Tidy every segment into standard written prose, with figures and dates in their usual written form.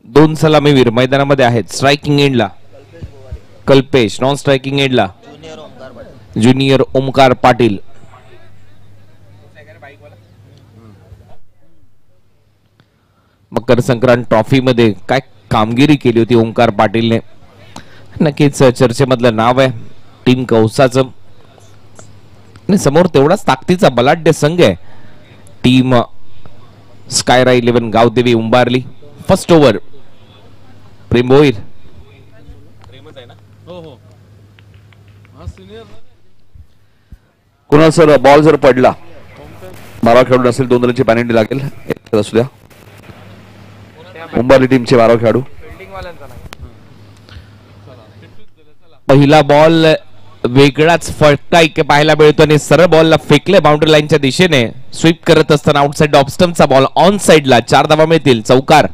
दोन सलामीवीर मैदानामध्ये आहेत. स्ट्रायकिंग एंडला कल्पेश, नॉन स्ट्रायकिंग एंडला ज्युनियर ओमकार पाटील. मकर संक्रांत ट्रॉफी मध्ये काय कामगिरी केली होती ओमकार पाटीलने. नक्कीच चर्चेमधलं नाव आहे टीम कौसाचं. आणि समोर तेवढाच ताकदीचा बलाढ्य संघ आहे team स्कायरा 11 Gavdevi Umbarli. First over प्रेम भोईर. कुणाल सर बॉल जर पडला बारा खेळून असेल 2 रनची पॅनल्टी लागेल. असू द्या उंबारली टीमचे 12 खेळाडू. पहिला बॉल वेगळाच फटका इथे पाहायला मिळतो आणि सरळ बॉलला फेकले बाउंड्री लाईनच्या दिशेने. स्वीप करत असताना आउटसाइड ऑफ स्टंपचा बॉल ऑन साइडला. 4 धावा मिळतील. चौकार.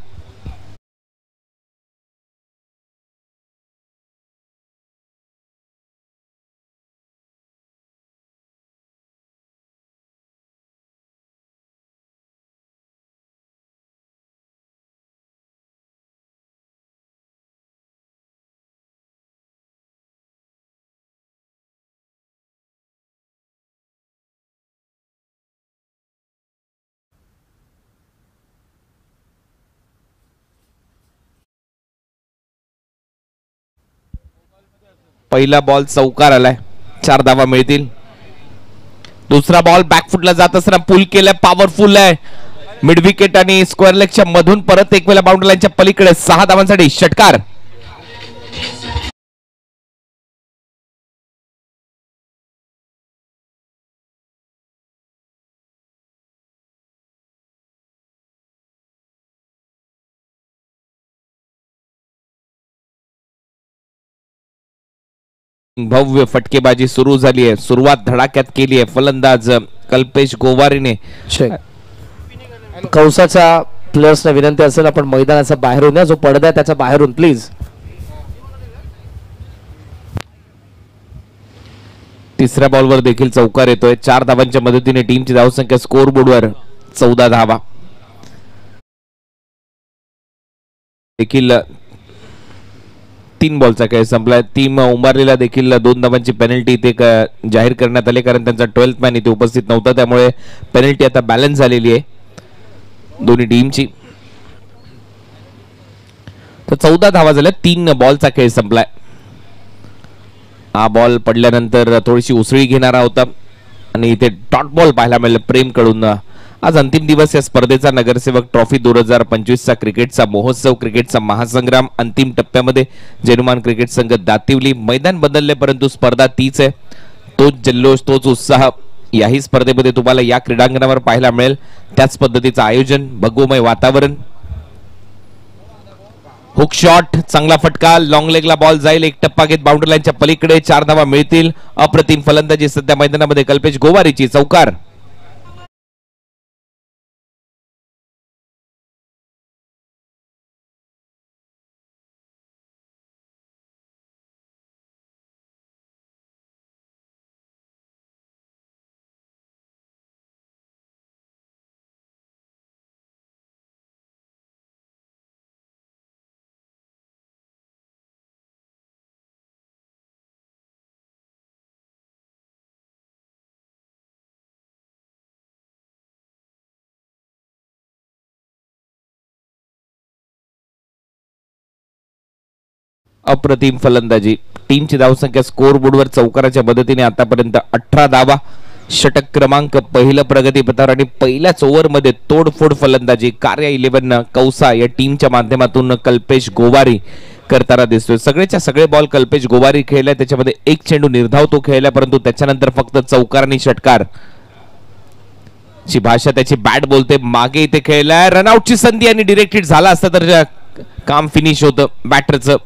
पहिला बॉल चौकार आलाय. 4 धावा मिळतील. दुसरा बॉल बॅकफुटला जात असताना पुल केलाय. पॉवरफुल आहे. मिड विकेट आणि स्क्वेअर लेगच्या मधून परत एक वेळा बाउंड्री लाईनच्या पलीकडे. 6 धावांसाठी षटकार. भव्य फटकेबाजी सुरू झाली आहे. सुरुवात धडाक्यात केली आहे फलंदाज कल्पेश गोवारीने. कौसाच्या प्लेयर्सना विनंती असेल आपण मैदानाचा बाहेरून या. जो पडदा आहे त्याच्या बाहेरून प्लीज. तिसऱ्या बॉलवर देखील चौकार येतोय. 4 धावांच्या मदतीने टीमची धावसंख्या स्कोर बोर्डवर 14 धावा. देखील 3 बॉलचा खेळ संपलाय. टीम उंबारलेला देखील 2 धावांची पेनल्टी इथे जाहीर करण्यात आली कारण त्यांचा 12th मॅन इथे उपस्थित नव्हता. त्यामुळे पेनल्टी आता बॅलन्स झालेली आहे दोन्ही टीमची. तर 14 धावा झाल्या. 3 बॉलचा खेळ संपलाय. हा बॉल पडल्यानंतर थोडीशी उसळी घेणारा होता आणि इथे डॉट बॉल पाहायला मिळाला प्रेम कडून. आज अंतिम दिवस या स्पर्धेचा. नगरसेवक ट्रॉफी 2025चा क्रिकेटचा महोत्सव, क्रिकेटचा महासंग्राम अंतिम टप्प्यामध्ये. जनुमान क्रिकेट संघ दातिवली. मैदान बदलले परंतु स्पर्धा तीच आहे. तोच जल्लोष, तोच उत्साह याही स्पर्धेमध्ये तुम्हाला या क्रीडांगणावर पाहायला मिळेल. त्याच पद्धतीचं आयोजन, भगवमय वातावरण. हुक शॉट, चांगला फटका, लॉंग लेगला बॉल जाईल. एक टप्पा घेत बाउंड्री लाईनच्या पलीकडे. 4 धावा मिळतील. अप्रतिम फलंदाजी सध्या मैदानामध्ये कल्पेश गोवारीची. चौकार. अप्रतिम फलंदाजी. टीमची धावसंख्या स्कोर बोर्डवर चौकाराच्या मदतीने आतापर्यंत 18 धावा. षटक क्रमांक पहिलं प्रगतीपथावर आणि पहिल्याच ओव्हरमध्ये तोडफोड फलंदाजी कार्या 11 कौसा या टीमच्या माध्यमातून कल्पेश गोवारी करताना दिसतोय. सगळेच्या सगळे बॉल कल्पेश गोवारी खेळलाय. त्याच्यामध्ये एक चेंडू निर्धाव तो खेळलाय परंतु त्याच्यानंतर फक्त चौकार आणि षटकार ची भाषा त्याची बॅट बोलते. मागे इथे खेळलाय. रनआउटची संधी आणि डिरेक्ट हिट झाला असता तर काम फिनिश होतं बॅटरचं.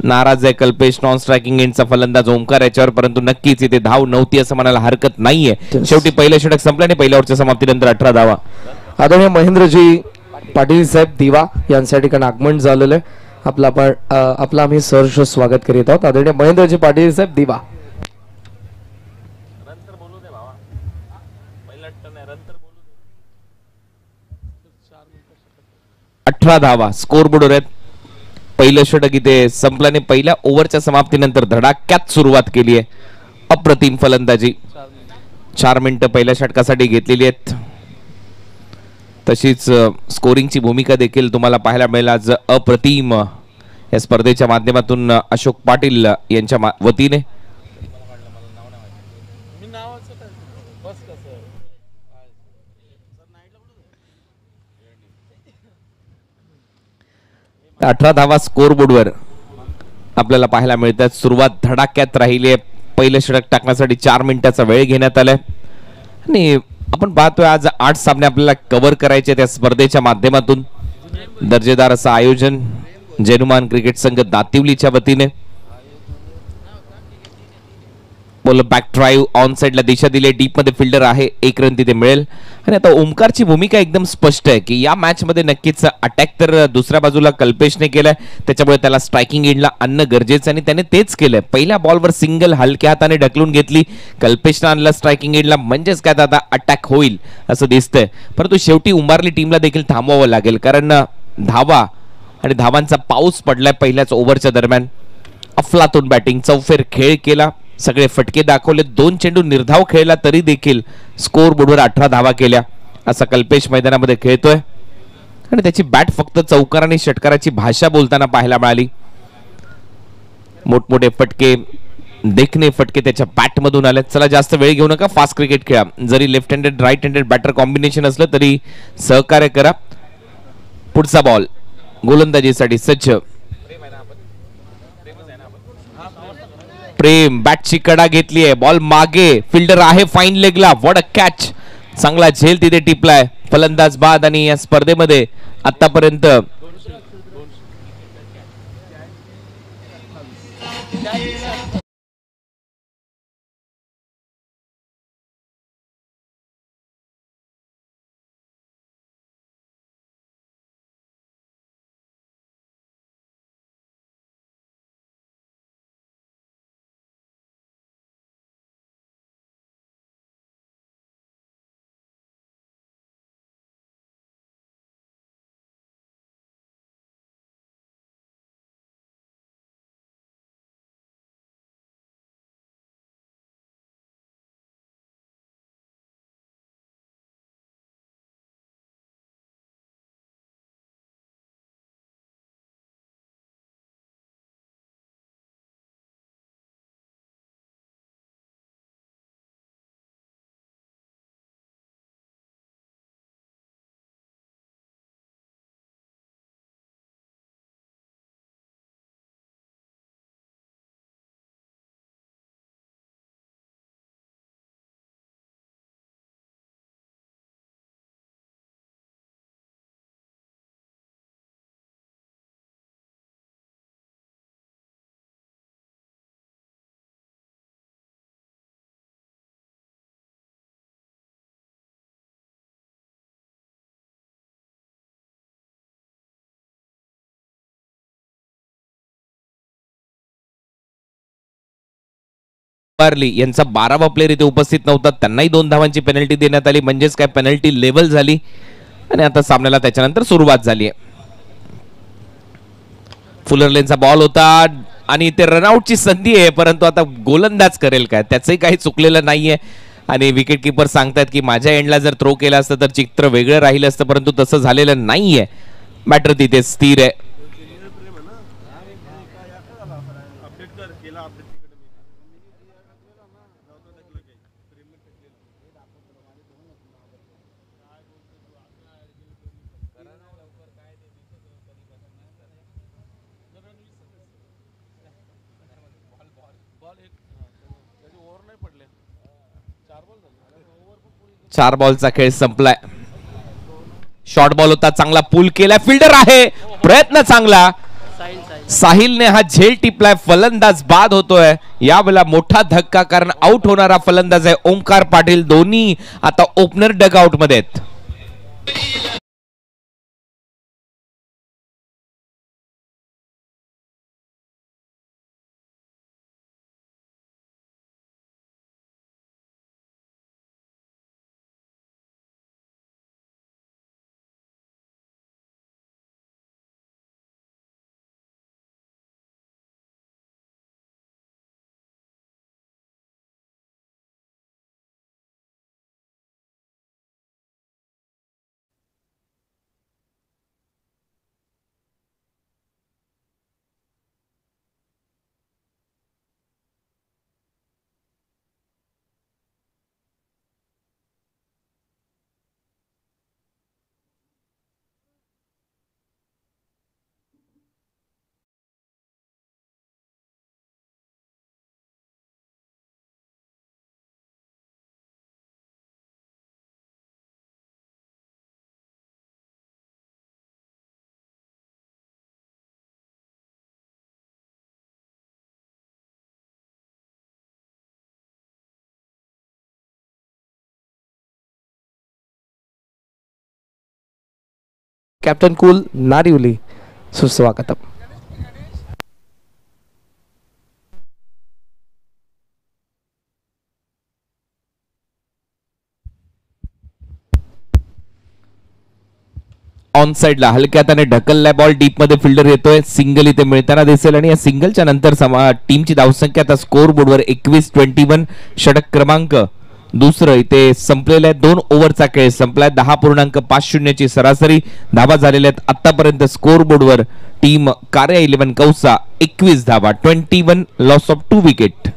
नाराज आहे कल्पेश. नॉन स्ट्रायकिंग एंडचा फलंदाज ओमकार याच्यावर परंतु नक्कीच इथे धाव नव्हती असं म्हणायला हरकत नाहीये. शेवटी पहिलं षटक संपलं आणि पहिल्या ओव्हरच्या समाप्तीनंतर 18 धावा. आदरणीय महेंद्रजी पाटील साहेब दिवा यांसाठी कारण आगमन झालेलं आहे. आपला आम्ही सहर्ष स्वागत करीत आहोत. आदरणीय महेंद्रजी पाटील साहेब दिवा. 18 धावा स्कोर बोर्डवर आहेत. पहिलं षटक इथे संपल्याने पहिल्या ओव्हरच्या समाप्तीनंतर धडाक्यात सुरुवात केली आहे. अप्रतिम फलंदाजी, 4 मिनिटं पहिल्या षटकासाठी घेतलेली आहेत. तशीच स्कोरिंगची भूमिका देखील तुम्हाला पाहायला मिळेल आज अप्रतिम या स्पर्धेच्या माध्यमातून अशोक पाटील यांच्या वतीने. अठरा धावा स्कोर बोर्डवर आपल्याला पाहायला मिळतात. सुरुवात धडाक्यात राहिली आहे. पहिलं षटक टाकण्यासाठी 4 मिनिटाचा वेळ घेण्यात आलाय आणि आपण पाहतोय आज 8 सामने आपल्याला कव्हर करायचे त्या स्पर्धेच्या माध्यमातून. दर्जेदार असं आयोजन जेनुमान क्रिकेट संघ दातिवलीच्या वतीने. बॉल बॅक ड्राईव्ह ऑन साइडला दिशा दिली, डीप मध्ये फिल्डर आहे, 1 रन तिथे मिळेल. आणि आता ओमकारची भूमिका एकदम स्पष्ट आहे की या मॅच मध्ये नक्कीच अटॅक तर दुसऱ्या बाजूला कल्पेशने केलाय, त्याच्यामुळे त्याला स्ट्रायकिंग एंडला आणणं गरजेचं आणि त्याने तेच केलंय. पहिल्या बॉलवर सिंगल हलक्या हाताने ढकलून घेतली, कल्पेशने आणलं स्ट्रायकिंग एंडला, म्हणजेच काय आता अटॅक होईल असं दिसतंय. परंतु शेवटी उंबारली टीमला देखील थांबवावं लागेल, कारण धावा आणि धावांचा पाऊस पडलाय पहिल्याच ओव्हरच्या दरम्यान. अफलातून बॅटिंग, चौफेर खेळ केला, सगळे फटके दाखवले, 2 चेंडू निर्धाव खेळला तरी देखील स्कोर बोर्डवर 18 धावा केल्या. असा कल्पेश मैदानामध्ये खेळतोय आणि त्याची बॅट फक्त चौकार आणि षटकाराची भाषा बोलताना पाहायला मिळाली. मोठमोठे फटके, देखणे फटके त्याच्या बॅट मधून आले. चला जास्त वेळ घेऊ नका, फास्ट क्रिकेट खेळा. जरी left handed right handed batter combination असलं तरी सहकार्य करा. पुढचा बॉल गोलंदाजीसाठी सज्ज. प्रेम बॅटची कडा घेतली आहे, बॉल मागे, फिल्डर आहे फाईन लेगला, व्हॉट अ कॅच. चांगला झेल तिथे टिपलाय फलंदाज बाद. आणि या स्पर्धेमध्ये आतापर्यंत उंबारली यांचा 12वा प्लेअर इथे उपस्थित नव्हता, त्यांनाही 2 धावांची पेनल्टी देण्यात आली, म्हणजेच काय पेनल्टी लेवल झाली आणि आता सामन्याला त्याच्यानंतर सुरुवात झाली आहे. फुलरलेनचा बॉल होता आणि ते रनआउटची संधी आहे, परंतु आता गोलंदाज करेल काय, त्याचंही काही चुकलेलं नाहीये. आणि विकेट किपर सांगतात की माझ्या एंडला जर थ्रो केला असतं तर चित्र वेगळं राहिलं असतं, परंतु तसं झालेलं नाहीये. बॅटर तिथे स्थिर आहे. चार बॉलचा खेळ संपलाय. शॉर्ट बॉल होता, चांगला पुल केला, फिल्डर आहे, प्रयत्न चांगला. साहिलने हा झेल टिपलाय, फलंदाज बाद होतोय. यावेळेला मोठा धक्का, कारण आउट होणारा फलंदाज आहे ओमकार पाटील. दोन्ही आता ओपनर डगआउट मध्ये आहेत. कैप्टन कूल नारिवली सुस्वागतम. ऑन साइडला हलक्या हाताने ढकललाय बॉल, डीप मध्ये फिल्डर येतोय, सिंगल इथे मिळताना दिसेल आणि या सिंगलच्या नंतर टीमची धावसंख्या आता स्कोर बोर्डवर 21-21. षटक क्रमांक दुसरं इथे संपलेलं आहे. 2 ओव्हरचा खेळ संपलाय. 10.50 ची सरासरी धावा झालेल्या आहेत आतापर्यंत स्कोर बोर्डवर. टीम कार्या 11 कौसा 21 धावा, 21 लॉस ऑफ 2 विकेट.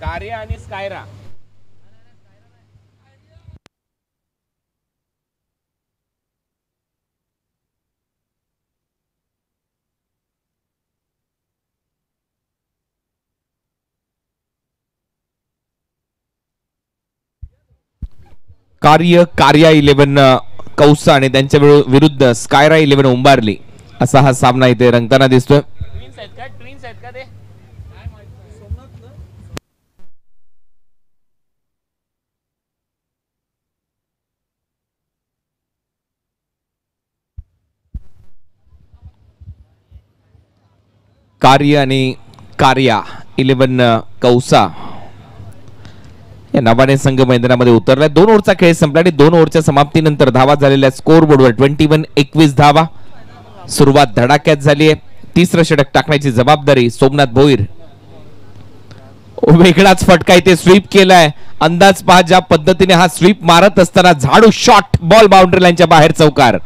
कार्या आणि स्कायरा कार्या 11 कौसा आणि त्यांच्या विरुद्ध स्कायरा 11 उंबारली असा हा सामना इथे रंगताना दिसतोय. कार्य आणि कार्या 11 कौसा या नावाने संघ मैदानामध्ये उतरलाय. 2 ओव्हरचा खेळ संपला आणि 2 ओव्हरच्या समाप्तीनंतर धावा झालेल्या स्कोर बोर्डवर 21-21 धावा. सुरुवात धडाक्यात झाली आहे. तिसरं षटक टाकण्याची जबाबदारी सोमनाथ भोईर. वेगळाच फटका इथे स्वीप केलाय. अंदाज पहा ज्या पद्धतीने हा स्वीप मारत असताना झाडू शॉट, बॉल बाउंड्री लाईनच्या बाहेर चौकार.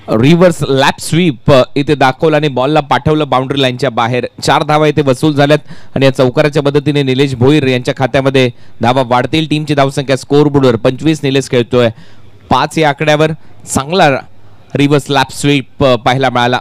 रिव्हर्स लॅप स्वीप इथे दाखवला आणि बॉलला पाठवलं बाउंड्री लाईनच्या बाहेर. 4 धावा इथे वसूल झाल्यात आणि या चौकाराच्या मदतीने निलेश भोईर यांच्या खात्यामध्ये धावा वाढतील. टीमची धावसंख्या स्कोर बोर्डवर 25. निलेश खेळतोय 5 या आकड्यावर. चांगला रिव्हर्स लॅप स्वीप पाहायला मिळाला.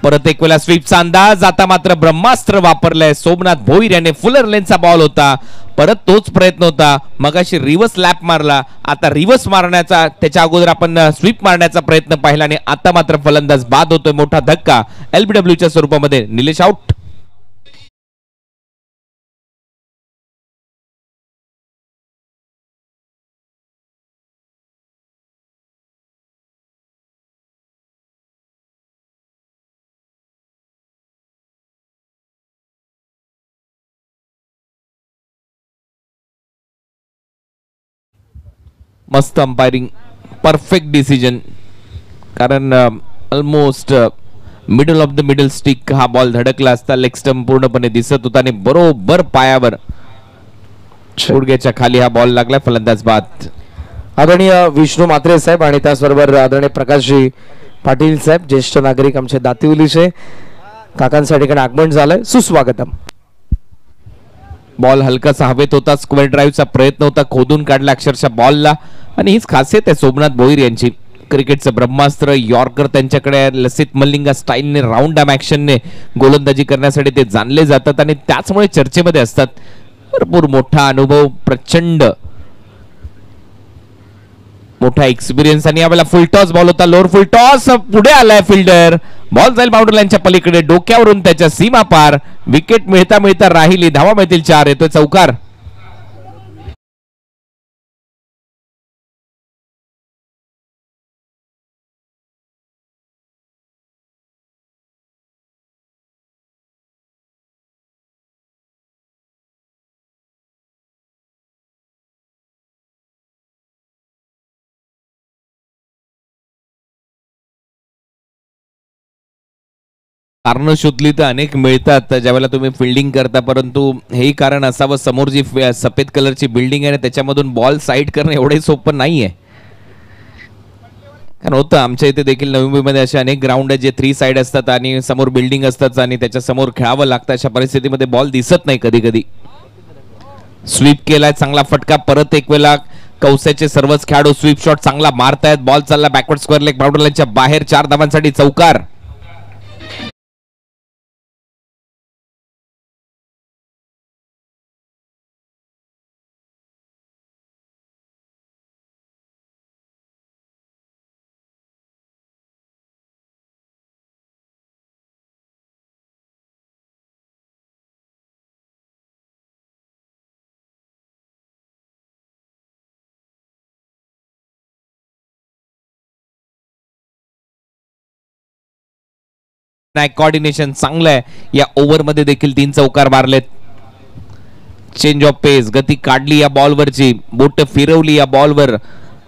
परत एक वेळा स्वीपचा अंदाज. आता मात्र ब्रह्मास्त्र वापरलंय सोमनाथ भोईर याने. फुलर लेनचा बॉल होता, परत तोच प्रयत्न होता. मगाशी रिव्हर्स लॅप मारला, आता रिव्हर्स मारण्याचा, त्याच्या अगोदर आपण स्वीप मारण्याचा प्रयत्न पाहिला आणि आता मात्र फलंदाज बाद होतोय. मोठा धक्का एलबीडब्ल्यूच्या स्वरूपामध्ये. निलेश आउट. मस्त अंपायरिंग, परफेक्ट डिसिजन. कारण almost middle of the middle stick हा बॉल धडकला असता. लेग स्टंप पूर्णपणे दिसत होता आणि बरोबर पायावर गुडघ्याच्या खाली हा बॉल लागला. फलंदाज बाद. आदरणीय विष्णू म्हात्रे साहेब आणि त्याचबरोबर आदरणीय प्रकाशजी पाटील साहेब, ज्येष्ठ नागरिक आमचे दातिवलीचे, काकांसाठी आगमन झालंय. सुस्वागतम. बॉल हलकासा हवेत होता. स्क्वेअर ड्राईव्हचा प्रयत्न होता, खोदून काढला अक्षरशः बॉलला. आणि हीच खासियत आहे सोमनाथ भोईर यांची. क्रिकेटचं ब्रह्मास्त्र, यॉर्कर त्यांच्याकडे आहे. लसित मलिंगा स्टाईलने, राऊंड आर्म ऍक्शनने गोलंदाजी करण्यासाठी ते जाणले जातात आणि त्याचमुळे चर्चेमध्ये असतात. भरपूर मोठा अनुभव, प्रचंड मोठा एक्सपिरियन्स. आणि यावेळेला फुल टॉस बॉल होता, लोअर फुल टॉस. पुढे आलाय फिल्डर, बॉल जाईल बाउंड्री लाईनच्या पलीकडे, डोक्यावरून त्याच्या सीमा पार. विकेट मिळता मिळता राहिली. धावा मिळतील 4. येतोय चौकार. कारण शोधली तर अनेक मिळतात ज्यावेळेला तुम्ही फिल्डिंग करता, परंतु हेही कारण असावं. समोर जी सफेद कलरची बिल्डिंग आहे त्याच्यामधून बॉल साईड करणं एवढे सोपं नाहीये. कारण होतं आमच्या इथे देखील नवी मुंबईमध्ये असे अनेक ग्राउंड आहेत जे 3 साइड असतात आणि समोर बिल्डिंग असतात आणि त्याच्या समोर खेळावं लागतं. अशा परिस्थितीमध्ये बॉल दिसत नाही कधी कधी. स्वीप केलाय, चांगला फटका. परत एक वेळा कौसाचे सर्वच खेळाडू स्वीप शॉट चांगला मारतायत. बॉल चालला बॅकवर्ड स्क्वेअर लेग बाउंड्री लाईनच्या बाहेर. 4 धावांसाठी चौकार. नाही, कोऑर्डिनेशन चांगलं आहे. या ओव्हरमध्ये देखील 3 चौकार मारलेत. चेंज ऑफ पेस, गती काढली या बॉलवरची, बोट फिरवली या बॉलवर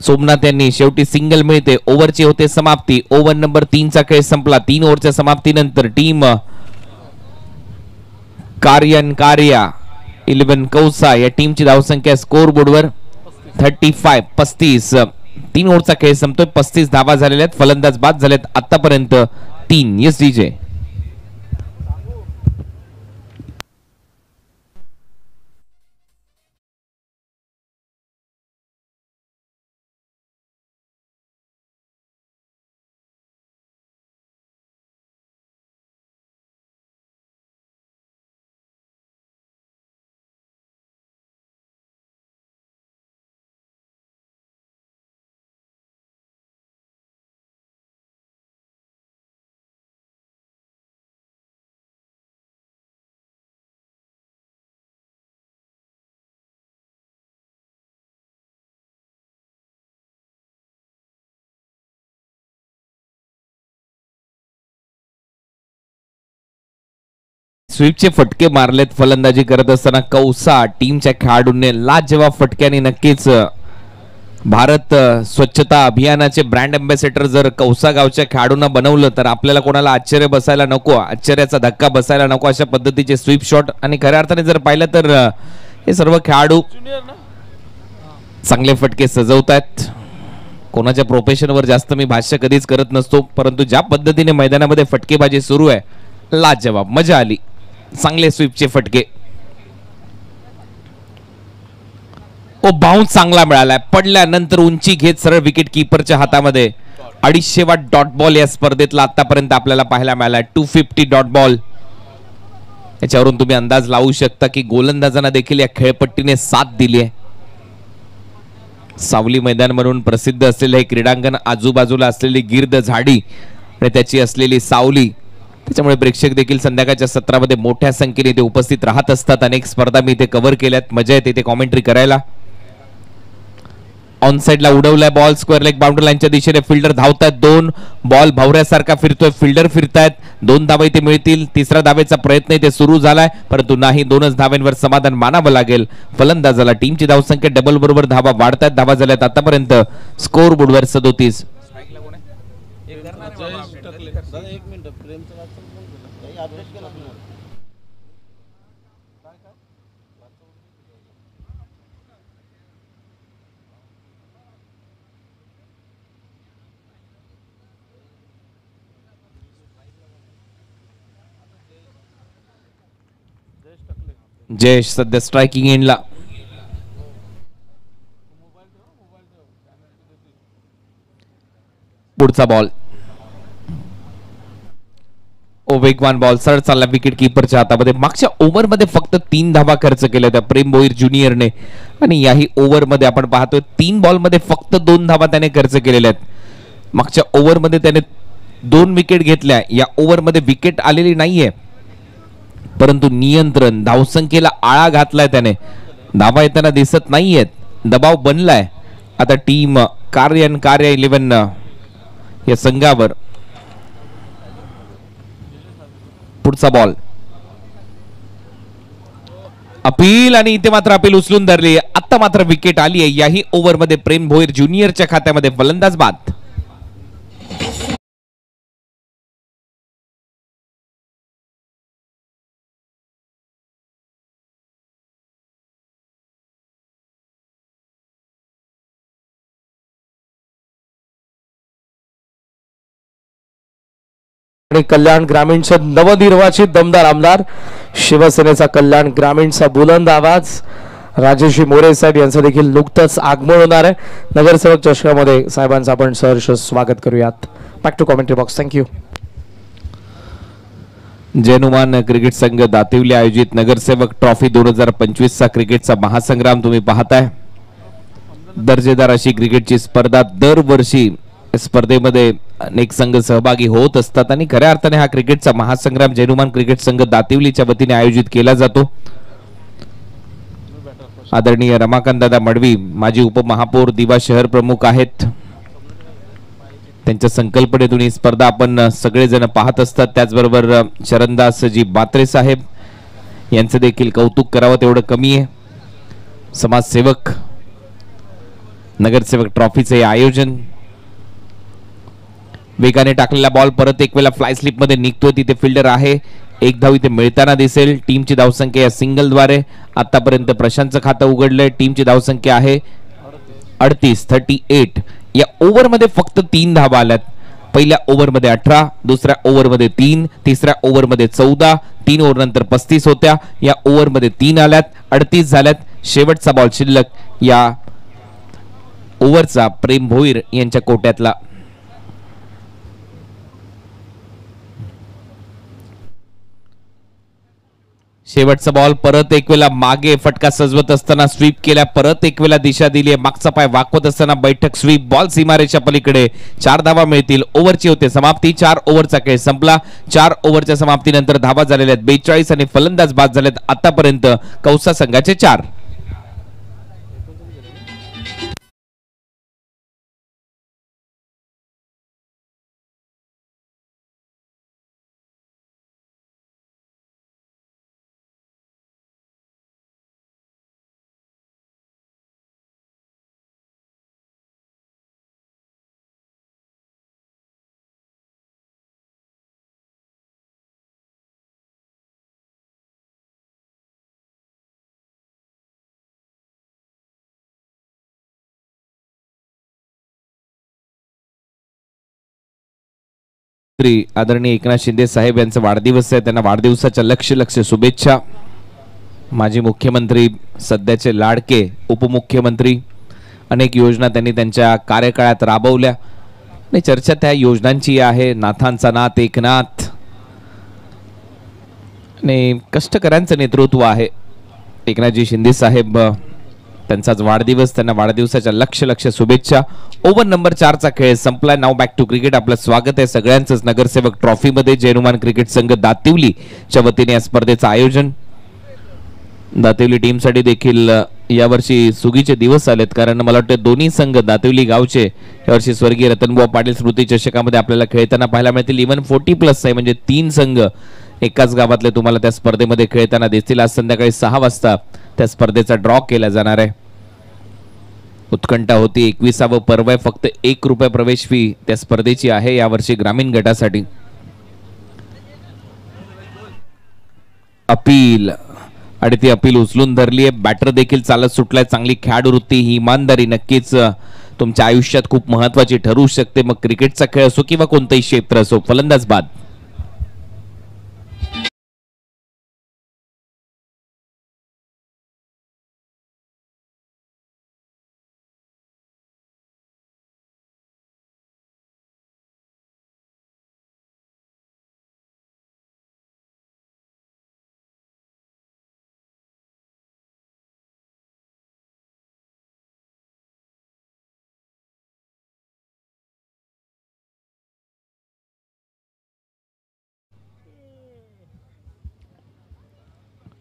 सोमनाथ यांनी. शेवटी सिंगल मिळते. ओव्हरची होते समाप्ती. ओव्हर नंबर 3 चा खेळ संपला. 3 ओव्हरच्या समाप्तीनंतर टीम कार्या 11 कौसा या टीमची धावसंख्या स्कोर बोर्डवर 35. 3 ओव्हरचा खेळ संपतोय. 35 धावा झालेल्या आहेत. फलंदाज बाद झालेत आतापर्यंत 3. Yes DJ. स्वीपचे फटके मारलेत फलंदाजी करत असताना कौसा टीमच्या खेळाडूंनी लाजवाब फटक्याने. नक्कीच भारत स्वच्छता अभियानाचे ब्रँड अँबॅसेडर जर कौसा गावच्या खेळाडूंना बनवलं तर आपल्याला कोणाला आश्चर्य बसायला नको, आश्चर्याचा धक्का बसायला नको. अशा पद्धतीचे स्वीप शॉट आणि खऱ्या अर्थाने जर पाहिलं तर हे सर्व खेळाडू चांगले फटके सजवतात. कोणाच्या प्रोफेशनवर जास्त मी भाष्य कधीच करत नसतो, परंतु ज्या पद्धतीने मैदानामध्ये फटकेबाजी सुरू आहे, लाजवाब, मजा आली. चांगले स्वीपचे फटके. ओ बाउन्स चांगला मिळालाय. पडल्यानंतर उंची घेत सरळ विकेट कीपरच्या हातामध्ये. 250वा डॉट बॉल या स्पर्धेतला आतापर्यंत आपल्याला पाहायला मिळाला. 250 डॉट बॉल. याच्यावरून तुम्ही अंदाज लावू शकता की गोलंदाजांना देखील या खेळपट्टीने साथ दिली आहे. सावली मैदान म्हणून प्रसिद्ध असलेले हे क्रीडांगण, आजूबाजूला असलेली गिर्द झाडी आणि त्याची असलेली सावली, त्याच्यामुळे प्रेक्षक देखील संध्याकाळच्या सत्रामध्ये मोठ्या संख्येने इथे उपस्थित राहत असतात. अनेक स्पर्धा मी इथे कव्हर केल्यात. मजा येते इथे कॉमेंट्री करायला. ऑन साइडला उडवलाय बॉल. स्क्वेअर लेग बाउंड्री लाईनच्या दिशेने फिल्डर धावतात. 2 बॉल भवऱ्यासारखा फिरतोय. फिल्डर फिरतायत. 2 धावा इथे मिळतील. 3रा धावेचा प्रयत्न इथे सुरू झालाय, परंतु नाही. 2च धाव्यांवर समाधान मानावं लागेल फलंदाजाला. टीमची धावसंख्या डबल बरोबर धावा वाढतात. धावा झाल्यात आतापर्यंत स्कोर बोर्डवर 37. जयेश सध्या स्ट्रायकिंग एंडला. पुढचा बॉल. वेगवान बॉल सरळ चालला विकेट कीपरच्या हातामध्ये. मागच्या ओव्हरमध्ये फक्त 3 धावा खर्च केल्या होत्या प्रेम भोईर ज्युनियरने, आणि याही ओव्हरमध्ये आपण पाहतोय 3 बॉलमध्ये फक्त 2 धावा त्याने खर्च केलेल्या आहेत. मागच्या ओव्हरमध्ये त्याने 2 विकेट घेतल्या. या ओव्हरमध्ये विकेट आलेली नाहीये, परंतु नियंत्रण, धावसंख्येला आळा घातलाय त्याने. धावा येताना दिसत नाहीयेत. दबाव बनलाय आता टीम कार्य 11 या संघावर. पुढचा बॉल. अपील, आणि इथे मात्र अपील उचलून धरली. आता मात्र विकेट आली आहे. याही ओव्हरमध्ये प्रेम भोईर ज्युनियरच्या खात्यामध्ये फलंदाज बाद. आणि कल्याण ग्रामीणच्या नवनिर्वाचित दमदार आमदार, शिवसेनेचा कल्याण ग्रामीणचा बुलंद आवाज राजेशी मोरे साहेब यांचं देखील नुकतंच आगमन होणार आहे. नगरसेवक चषकामध्ये साहेबांचं आपण सहर्ष स्वागत करूयात. Back to commentary box. Thank you. जैनुमान क्रिकेट संघ दातिवली आयोजित नगरसेवक ट्रॉफी 2025 चा क्रिकेटचा महासंग्राम तुम्ही पाहताय. दर्जेदार अशी क्रिकेटची स्पर्धा दरवर्षी स्पर्धेमध्ये अनेक संघ सहभागी होत असतात, आणि खऱ्या अर्थाने हा क्रिकेटचा महासंग्राम जैनुमान क्रिकेट संघ दातिवलीच्या वतीने आयोजित केला जातो. आदरणीय रमाकांत दादा मडवी माजी उपमहापौर दिवा शहर प्रमुख आहेत. त्यांच्या संकल्पनेतून ही स्पर्धा आपण सगळेजण पाहत असतात. त्याचबरोबर चरणदासजी बात्रे साहेब यांचं देखील कौतुक करावं तेवढं कमी आहे. समाजसेवक नगरसेवक ट्रॉफीचे हे आयोजन. वेगाने टाकलेला बॉल परत एक वेळा फ्लाय स्लिप मध्ये निघतोय. तिथे फिल्डर आहे. एक धाव इथे मिळताना दिसेल. टीमची धावसंख्या या सिंगलद्वारे आतापर्यंत प्रशांतचं खातं उघडलंय. टीमची धावसंख्या आहे 38. या ओव्हरमध्ये फक्त 3 धावा आल्यात. पहिल्या ओव्हरमध्ये 18, दुसऱ्या ओव्हरमध्ये 3, तिसऱ्या ओव्हरमध्ये 14, 3 ओव्हर नंतर 35 होत्या. या ओव्हरमध्ये 3 आल्यात, 38 झाल्यात. शेवटचा बॉल शिल्लक या ओव्हरचा प्रेम भोईर यांच्या कोट्यातला. शेवटचा बॉल परत एक वेळा मागे फटका सजवत असताना स्वीप केल्या. परत एक वेळा दिशा दिली आहे. मागचा पाय वाकवत असताना बैठक स्वीप. बॉल सीमारेषा पलीकडे. 4 धावा मिळतील. ओव्हरची होते समाप्ती. 4 ओव्हरचा खेळ संपला. 4 ओव्हरच्या समाप्तीनंतर धावा झालेल्या आहेत 42 आणि फलंदाज बाद झालेत आतापर्यंत कौसा संघाचे 4. आदरणीय एकनाथ शिंदे साहेब यांचा वाढदिवस आहे. त्यांना वाढदिवसाच्या लक्ष शुभेच्छा. माजी मुख्यमंत्री, सध्याचे लाडके उपमुख्यमंत्री, अनेक योजना त्यांनी त्यांच्या कार्यकाळात राबवल्या. आणि चर्चा त्या योजनांची आहे. नाथांचा नाथ एकनाथ आणि कष्टकऱ्यांचं नेतृत्व आहे. एकनाथजी शिंदे साहेब त्यांचाच वाढदिवस. त्यांना वाढदिवसाच्या लक्ष शुभेच्छा. ओव्हर नंबर 4चा खेळ संपलाय. नाव बॅक टू क्रिकेट. आपलं स्वागत आहे सगळ्यांचंच नगरसेवक ट्रॉफी मध्ये. जैनुमान क्रिकेट संघ दातिवली च्या वतीने या स्पर्धेचं आयोजन. दातिवली टीम साठी देखील यावर्षी सुगीचे दिवस आलेत, कारण मला वाटतं दोन्ही संघ दातिवली गावचे यावर्षी स्वर्गीय रतनबुवा पाटील स्मृती चषकामध्ये आपल्याला खेळताना पाहायला मिळतील. इव्हन 40+ आहे, म्हणजे 3 संघ एकाच गावातले तुम्हाला त्या स्पर्धेमध्ये खेळताना दिसतील. आज संध्याकाळी 6 वाजता त्या स्पर्धेचा ड्रॉ केला जाणार आहे. उत्कंठा होती. 21वे पर्व आहे. फक्त ₹1 प्रवेश फी त्या स्पर्धेची आहे यावर्षी ग्रामीण गटासाठी. अपील आणि ती अपील उचलून धरली आहे. बॅटर देखील चालत सुटलाय. चांगली खेळाडूवृत्ती, ही इमानदारी नक्कीच तुमच्या आयुष्यात खूप महत्वाची ठरू शकते. मग क्रिकेटचा खेळ असो किंवा कोणतेही क्षेत्र असो. फलंदाज बाद.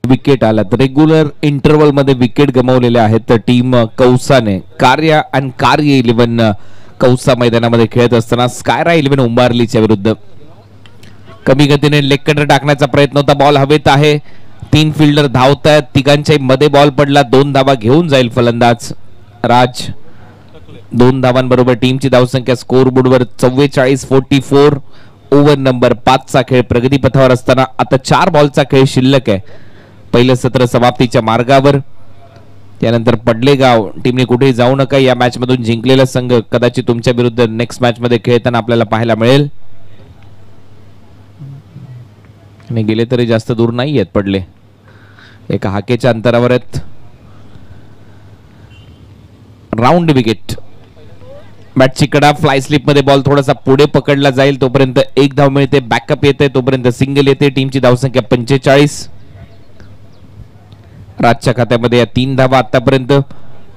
विकेट आलात. रेग्युलर इंटरवल मध्ये विकेट गमावलेले आहेत तर टीम कौसाने कार्य 11 कौसा मैदानामध्ये खेळत असताना स्कायरा 11 उंबारलीच्या विरुद्ध कमी गतीने लेग कटर टाकण्याचा प्रयत्न होता. बॉल हवेत आहे. 3 फिल्डर धावत आहेत. तिघांच्या मध्ये बॉल पडला. 2 धावा घेऊन जाईल फलंदाज राज. 2 धावांबरोबर टीमची धावसंख्या स्कोर बोर्डवर 44-44. ओव्हर नंबर 5चा खेळ प्रगतीपथावर असताना आता 4 बॉलचा खेळ शिल्लक आहे. पहिलं सत्र समाप्तीच्या मार्गावर. त्यानंतर पडलेगाव टीमने कुठेही जाऊ नका. या मॅच मधून जिंकलेला संघ कदाचित तुमच्या विरुद्ध नेक्स्ट मॅच मध्ये खेळताना आपल्याला पाहायला मिळेल. आणि गेले तरी जास्त दूर नाही आहेत पडले. एका हाकेच्या अंतरावर आहेत. Round wicket. बॅटची कडा. फ्लाय स्लिप मध्ये बॉल थोडासा पुढे पकडला जाईल. तोपर्यंत 1 धाव मिळते. बॅकअप येते. तोपर्यंत सिंगल येते. टीमची धावसंख्या 45. राजच्या खात्यामध्ये या 3 धावा आतापर्यंत.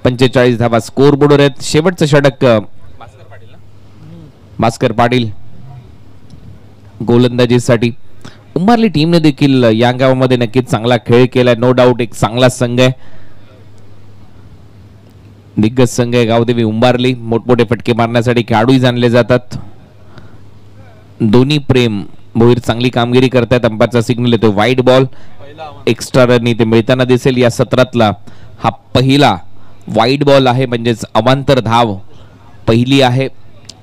45 धावा स्कोर बोर्डवर आहेत. शेवटचं षटक भास्कर पाटील गोलंदाजीसाठी. उंबारली टीमने देखील या गावामध्ये नक्कीच चांगला खेळ केलाय. नो डाऊट एक चांगला संघ आहे. दिग्गज संघ आहे गावदेवी उंबारली. मोठमोठे फटके मारण्यासाठी खेळाडूही जाणले जातात. दोन्ही प्रेम भोईर चांगली कामगिरी करतायत. अंपायरचा सिग्नल येतो वाईड बॉल. एक्स्ट्रा रन इथे मिळताना दिसेल. या सत्रातला हा पहिला वाईड बॉल आहे, म्हणजेच अवांतर धाव पहिली आहे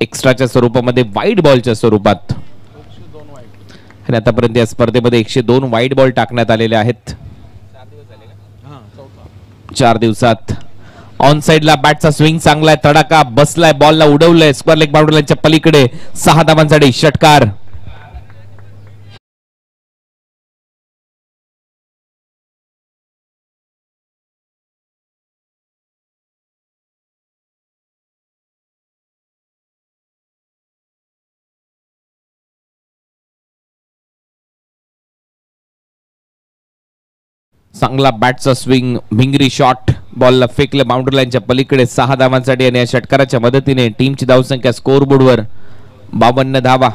एक्स्ट्राच्या स्वरूपामध्ये, वाईड बॉलच्या स्वरूपात. आणि आतापर्यंत या स्पर्धेमध्ये 102 वाईड बॉल टाकण्यात आलेले आहेत 4 दिवसात. ऑन साइडला बॅटचा स्विंग चांगलाय, तडाका बसलाय, बॉलला उडवलंय स्क्वेअर लेग बाउंड्रीच्या पलीकडे. 6 धावांसाठी षटकार. चांगला बॅटचा स्विंग, भिंगरी शॉट, बॉलला फेकलं बाउंड्री लाईनच्या पलीकडे. 6 धावांसाठी आणि या षटकाराच्या मदतीने टीमची धावसंख्या स्कोर बोर्डवर 52 धावा.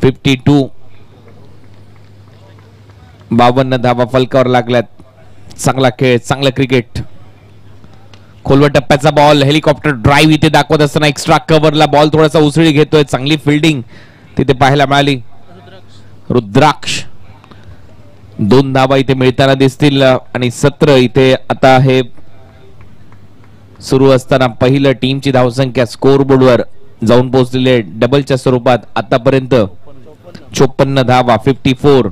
52 धावा फलकावर लागल्यात. चांगला खेळ, चांगलं क्रिकेट. खोलवर टप्प्याचा बॉल, हेलिकॉप्टर ड्राईव्ह इथे दाखवत असताना एक्स्ट्रा कव्हरला बॉल थोडासा उसळी घेतोय. चांगली फिल्डिंग तिथे पाहायला मिळाली. रुद्राक्ष 2 धावा इथे मिळताना दिसतील. आणि सत्र इथे आता हे सुरू असताना पहिलं टीमची धावसंख्या स्कोर बोर्डवर जाऊन पोहोचलेली आहे डबलच्या स्वरूपात. आतापर्यंत 54 धावा. 54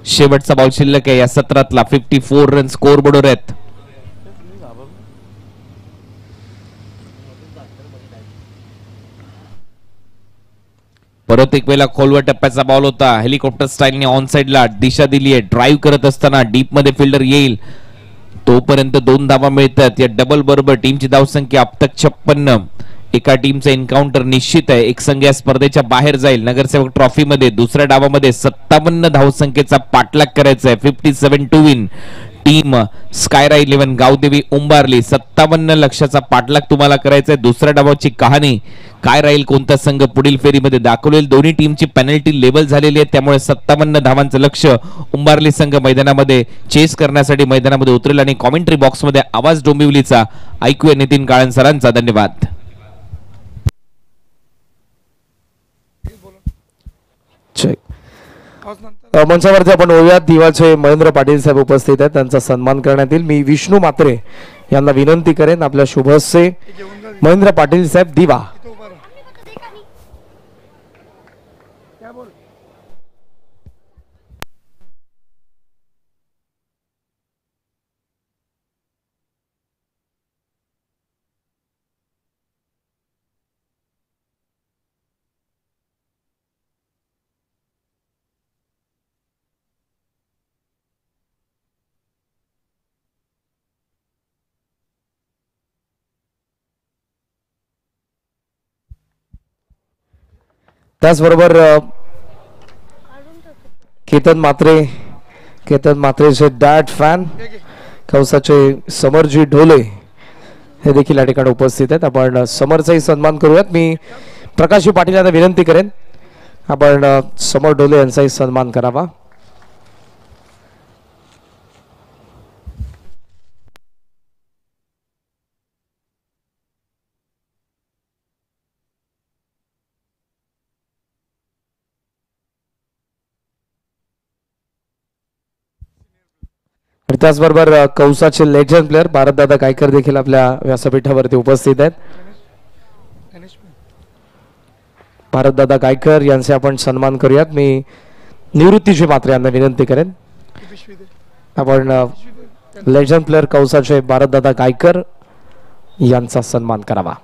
शेवटचा बॉल शिल्लक आहे या सत्रातला. 54 रन स्कोर बोर्डवर आहेत. परत एक वेळेला खोलवर टप्प्याचा बॉल होता. हेलिकॉप्टर स्टाईलने ऑन साइडला दिशा दिली आहे. ड्राईव्ह करत असताना डीप मध्ये फिल्डर येईल तोपर्यंत 2 धावा मिळतात. या डबल बरोबर टीमची धावसंख्या अब तक 56. एका टीमचा एन्काउंटर निश्चित आहे. एक संघ या स्पर्धेच्या बाहेर जाईल. नगरसेवक ट्रॉफी मध्ये दुसऱ्या डावामध्ये 57 धावसंख्येचा पाठलाग करायचा आहे. 57 to win. Team स्कायरा 11 Gavdevi Umbarli 57 लक्षाचा पाठलाग तुम्हाला करायचा आहे. दुसऱ्या डावाची कहाणी काय राहील, कोणता संघ पुढील फेरीमध्ये दाखवलेल. दोन्ही टीमची पेनल्टी लेवल झालेली आहे, त्यामुळे 57 धावांचं लक्ष उंबारली संघ मैदानामध्ये चेस करण्यासाठी मैदानामध्ये उतरेल. आणि कॉमेंट्री बॉक्समध्ये आवाज डोंबिवलीचा ऐकूया नितीन काळन सरांचा. धन्यवाद. मंचावरती आपण ओव्यात दिवाचे महेंद्र पाटील साहेब उपस्थित आहेत, त्यांचा सन्मान करण्यात येईल. मी विष्णू मात्रे यांना विनंती करेन आपल्या शुभस्य महेंद्र पाटील साहेब दिवा. त्याचबरोबर केतन मात्रेचे डॅड फॅन कौसाचे समरजी ढोले हे देखील या ठिकाणी उपस्थित आहेत. आपण समरचाही सन्मान करूयात. मी प्रकाशजी पाटील यांना विनंती करेन आपण समर ढोले यांचाही सन्मान करावा. त्याचबरोबर कौसाचे लेजंड प्लेअर भारतदादा गायकर देखील आपल्या व्यासपीठावरती उपस्थित आहेत. भारतदादा गायकर यांचे आपण सन्मान करूयात. मी निवृत्तीजी मात्रे यांना विनंती करेन आपण लेजंड प्लेअर कौसाचे भारतदादा गायकर यांचा सन्मान करावा.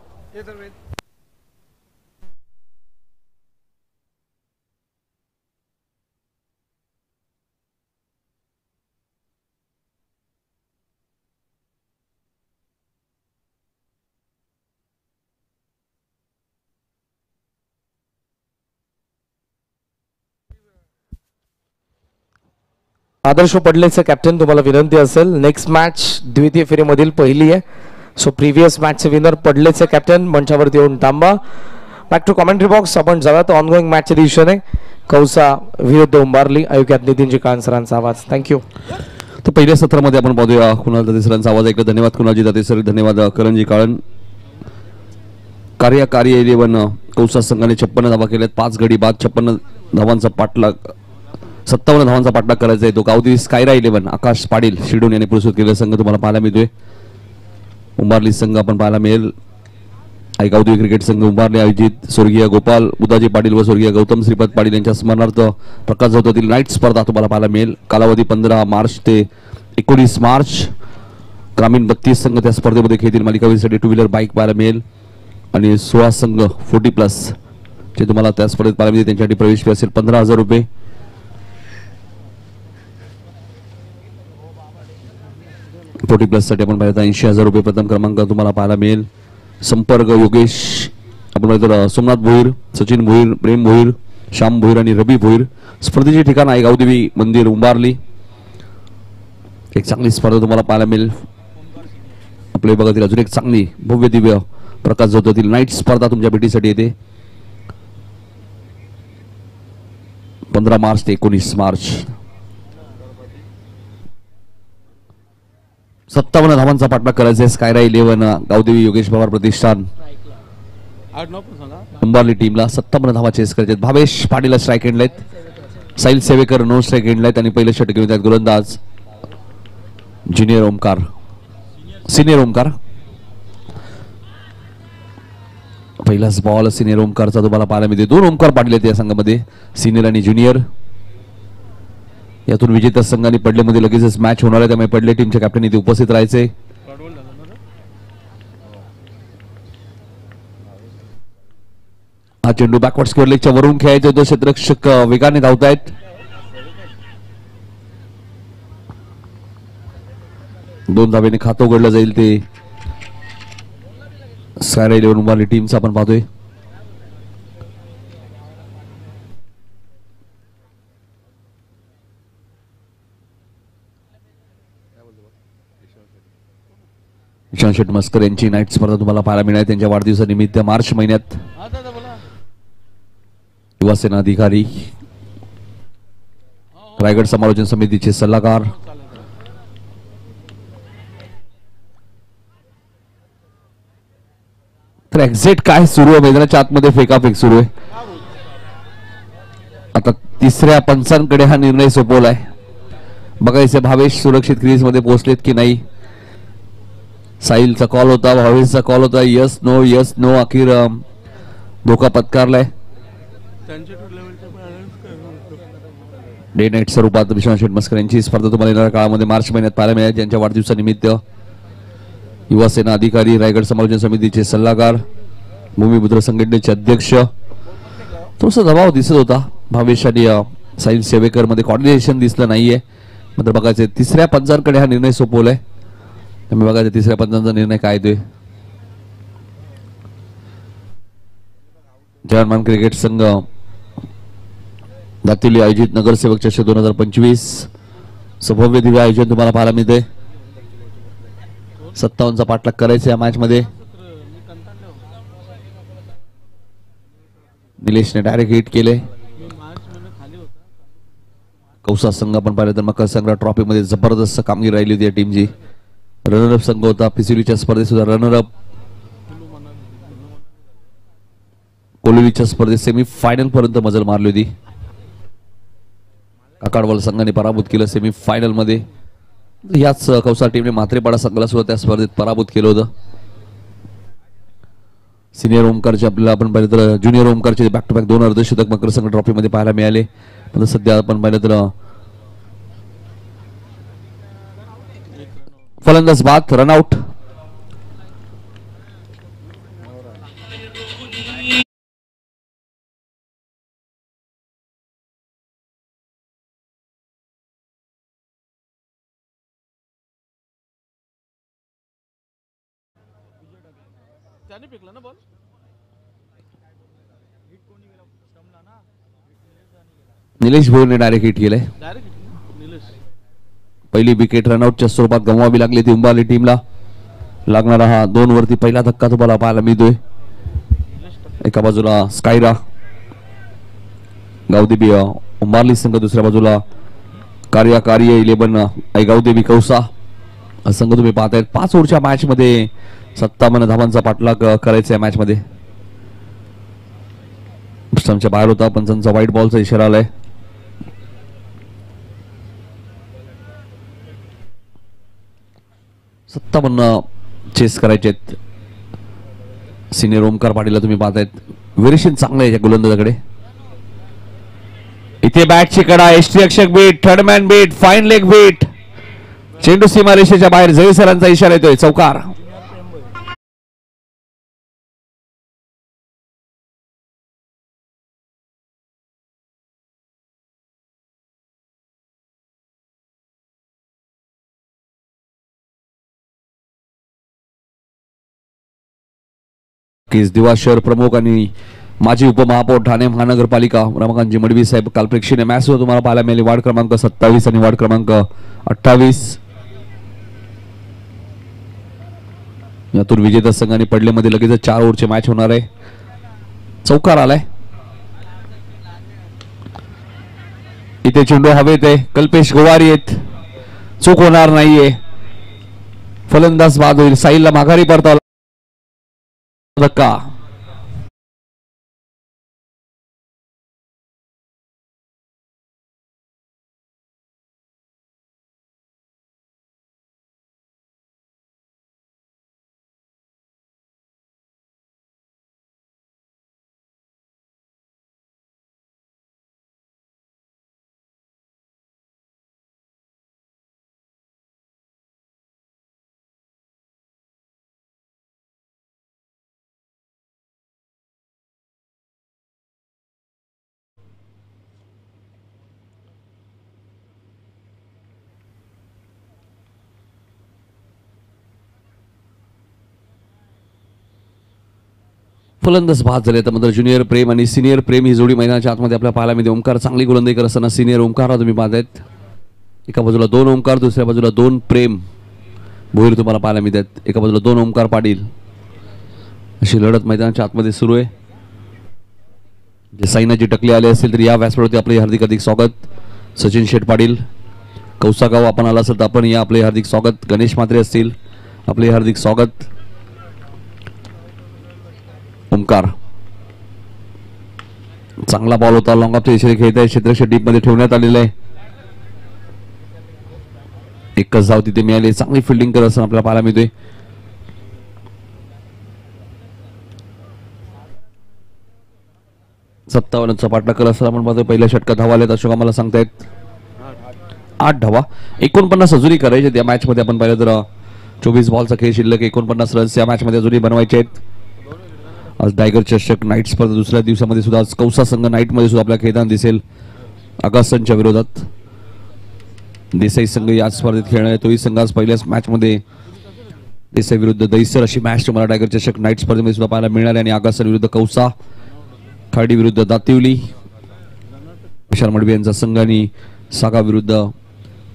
आदर्श पडलेचे कॅप्टन तुम्हाला विनंती असेल, नेक्स्ट मॅच द्वितीय फेरीमधील पहिली आहे. सो प्रिव्हियस मॅचचे विनर पडलेचे कॅप्टन मंचावरती येऊन थांबा. Back to commentary box. आपण जाऊयात ऑनगोईंग मॅचच्या दिशेने. कौसा विरुद्ध उंबारली. ऐकूयात नितीनजी काळन सरांचा आवाज. थँक्यू. तर पहिल्या सत्रामध्ये आपण पाहूया कुणाल दाते सरांचा आवाज ऐकला. धन्यवाद कुणालजी दाते सर, धन्यवाद करणजी काळन. कार्यकारी 11 कौसा संघाने 56 धावा केल्यात. 5 गडी बाद 56 धावांचा पाठलाग 57 धावांचा पाठलाग करायचा आहे. तो गावदेवी स्कायरा 11 आकाश पाटील शिडून यांनी पुरस्कृत केलेला संघ तुम्हाला पाहायला मिळतोय. उंबारली संघ आपण पाहायला मिळेल. आई गावदेवी क्रिकेट संघ उंबारली आयोजित स्वर्गीय गोपाल बुधाजी पाटील व स्वर्गीय गौतम श्रीपद पाटील यांच्या स्मरणार्थ प्रकाश झौतातील नाईट स्पर्धा तुम्हाला पाहायला मिळेल. कालावधी 15 मार्च ते 19 मार्च. ग्रामीण 32 संघ त्या स्पर्धेमध्ये खेळतील. मालिकावीसाठी 2 व्हीलर बाईक पाहायला मिळेल आणि 16 संघ 40+ जे तुम्हाला त्या स्पर्धेत पाहायला मिळेल. त्यांच्यासाठी प्रवेश फी असेल 15,000 रुपये. 40+ साठी आपण पाहिलं 80,000 रुपये प्रथम क्रमांक तुम्हाला पाहायला मिळेल. संपर्क योगेश आपण पाहिलं सोमनाथ भोईर, सचिन भोईर, प्रेम भोईर, श्याम भोईर आणि रवी भोईर. स्पर्धेचे ठिकाण आहे गावदेवी मंदिर उंबारली. एक चांगली स्पर्धा तुम्हाला पाहायला मिळेल. आपल्या विभागातील अजून एक चांगली भव्य दिव्य प्रकाश झौतातील नाईट स्पर्धा तुमच्या भेटीसाठी येते 15 मार्च ते 19 मार्च. 57 धावांचा पाठलाग करायचा आहे. स्कायरा 11 गावदेवी योगेश पवार प्रतिष्ठान उंबारली टीमला 57 धावा चेस करायचे. भावेश पाटील स्ट्राईक एंडला आहेत. साहिल सेवेकर नो स्ट्राईक एंडला आहेत आणि पहिलं षटक घेऊन आहेत गोलंदाज सिनियर ओमकार. पहिलाच बॉल सिनियर ओमकारचा तुम्हाला पाहायला मिळते. 2 ओमकार पाटील आहेत या संघामध्ये सिनियर आणि ज्युनियर. यातून विजेत्या संघाने पडलेमध्ये लगेचच मॅच होणार आहे त्यामुळे पडले टीमच्या कॅप्टन इथे उपस्थित राहायचे. हा चेंडू बॅकवर्ड स्क्वेअर लेगच्या वरून खेळायचा. तो क्षेत्ररक्षक वेगाने धावतायत. 2 धावेने खातं उघडलं जाईल ते स्कायरा 11 उंबारली टीमचा आपण पाहतोय. ईशान शेठ मस्कर यांची नाईट स्पर्धा तुम्हाला पाहायला मिळणार. त्यांच्या वाढदिवसानिमित्त मार्च महिन्यात युवासेना अधिकारी रायगड समालोचन समितीचे सल्लागार तर एक्झॅक्ट काय सुरू आहे मैदानाच्या आतमध्ये फेकाफेक सुरू आहे. आता तिसऱ्या पंचांकडे हा निर्णय सोपवलाय. बघायचे भावेश सुरक्षित क्रीज मध्ये पोहोचलेत की नाही. साहिलचा कॉल होता, भावेशचा कॉल होता. यस नो अखेर धोका पत्कारलाय. डे नाईट स्वरूपात विश्वनाथ शेठ मस्कर यांची स्पर्धा तुम्हाला येणाऱ्या काळामध्ये मार्च महिन्यात पाहायला मिळेल. ज्यांच्या वाढदिवसानिमित्त युवासेना अधिकारी रायगड समालोचन समितीचे सल्लागार भूमिपुत्र संघटनेचे अध्यक्ष. थोडासा दबाव दिसत होता भावेश आणि साहिल सेवेकर मध्ये कॉर्डिनेशन दिसलं नाहीये. मात्र बघायचे तिसऱ्या पंचांकडे हा निर्णय सोपवलाय. त्यामुळे बघायचं तिसऱ्या पंचांचा निर्णय काय येतोय. जवानमान क्रिकेट संघ दातिली आयोजित नगरसेवक चषक 2025 सभव्य दिव्य आयोजन तुम्हाला पाहायला मिळते. 57चा पाठलाग करायचा या मॅच मध्ये. निलेशने डायरेक्ट हिट केले. कौसा संघ आपण पाहिलं तर मकर संक्रांत ट्रॉफी मध्ये जबरदस्त कामगिरी राहिली होती या टीमची. रनरअप संघ होता. पिसिलीच्या स्पर्धेत सुद्धा रनरअप. कोलिलीच्या स्पर्धेत सेमी फायनल पर्यंत मजल मारली होती. काकाडवाल संघाने पराभूत केलं सेमी फायनल मध्ये. याच कौसा टीमने म्हात्रेपाडा संघाला सुद्धा त्या स्पर्धेत पराभूत केलं होतं. सिनियर ओमकारचे आपल्याला आपण पाहिलं तर ज्युनियर ओमकारचे बॅक टू बॅक 2 अर्धशतक मकर संघ ट्रॉफी मध्ये पाहायला मिळाले. सध्या आपण पाहिलं तर फलंदाज बाद रनआउट. निलेश भोईरने डायरेक्ट हिट केलंय. पहिली विकेट रनआउटच्या स्वरूपात गमवावी लागली ती उंबारली टीमला. लागणारा हा 2 वरती पहिला धक्का तुम्हाला पाहायला मिळतोय. एका बाजूला स्कायरा गावदेवी उंबारली संघ, दुसऱ्या बाजूला कार्यकारी 11 गावदेवी कौसा संघ तुम्ही पाहतायत. 5 ओव्हरच्या मॅच मध्ये 57 धावांचा पाठलाग करायचा या मॅच मध्ये. स्टंपच्या बाहेर होता. पंचांचा व्हाईट बॉलचा इशारा आलाय. चेस करायचे आहेत. सिनियर ओमकार पाटीलला तुम्ही पाहतायत. व्हेरिएशन चांगलं आहे या गोलंदाजाकडे. इथे बॅटची कडा. यष्टीरक्षक beat, third man beat, fine leg beat. चेंडू सीमारेषेच्या बाहेर. जय सरांचा इशारा येतोय. चौकार. केस दिवा शहर प्रमुख आणि माजी उपमहापौर ठाणे महानगरपालिका रमाकांतजी मडवी साहेब काल प्रेक्षणीय मॅच सुद्धा तुम्हाला पाहायला मिळाली. वार्ड क्रमांक 27 आणि वार्ड क्रमांक 28. यातून विजेता संघाने पडलेमध्ये लगेच 4 ओव्हरची मॅच होणार आहे. चौकार आलाय. इथे चेंडू हवेत आहे. कल्पेश गोवारी आहेत. चूक होणार नाहीये. फलंदाज बाद होईल. साईलला माघारी परतावला. धक्का. फलंदाज बाद झाले. त्यामध्ये ज्युनियर प्रेम आणि सिनियर प्रेम ही जोडी मैदानाच्या आतमध्ये आपल्याला पाहायला मिळते. ओमकार चांगली गोलंदाजी करत असताना सिनियर ओमकारला तुम्ही पाहतायत. एका बाजूला 2 ओमकार, दुसऱ्या बाजूला 2 प्रेम भोईर तुम्हाला पाहायला मिळतात. एका बाजूला 2 ओमकार पाटील. अशी लढत मैदानाच्या आतमध्ये सुरू आहे. जे साईनाची टकली आले असतील तर या व्यासपीठावरती आपले हार्दिक स्वागत. सचिन शेठ पाटील कौसागाव आपण आला असेल तर आपण या आपले हार्दिक स्वागत. गणेश म्हात्रे असतील आपले हार्दिक स्वागत. ओमकार चांगला बॉल होता. लॉंग ऑफचे इशारे खेळत आहे. क्षेत्ररक्षक डीप मध्ये ठेवण्यात आलेलं आहे. एकच धाव तिथे मिळाली. चांगली फिल्डिंग करत असताना आपल्याला पाहायला मिळतोय. सत्तावन्नचा पाठलाग करत असताना आपण पाहतोय पहिल्या षटकात धावा आल्यात. अशोक आम्हाला सांगतायत 8 धावा. 49 अजूनही करायचे त्या मॅच मध्ये. आपण पाहिलं तर 24 बॉलचा खेळ शिल्लक. 49 रन्स या मॅच मध्ये अजूनही बनवायचे आहेत. आज टायगर चषक नाईट स्पर्धा दुसऱ्या दिवसामध्ये सुद्धा आज कौसा संघ नाईट मध्ये सुद्धा आपल्या खेळताना दिसेल. आगासनच्या विरोधात देसाई संघ या स्पर्धेत खेळणार आहे. तोही संघ आज पहिल्याच मॅच मध्ये देसाई विरुद्ध दहिसर अशी मॅच तुम्हाला टायगर चषक नाईट स्पर्धेमध्ये सुद्धा पाहायला मिळणार आहे. आणि आगासन विरुद्ध कौसा, खाडी विरुद्ध दातिवली, विशाल मडवी यांचा संघ आणि सागा विरुद्ध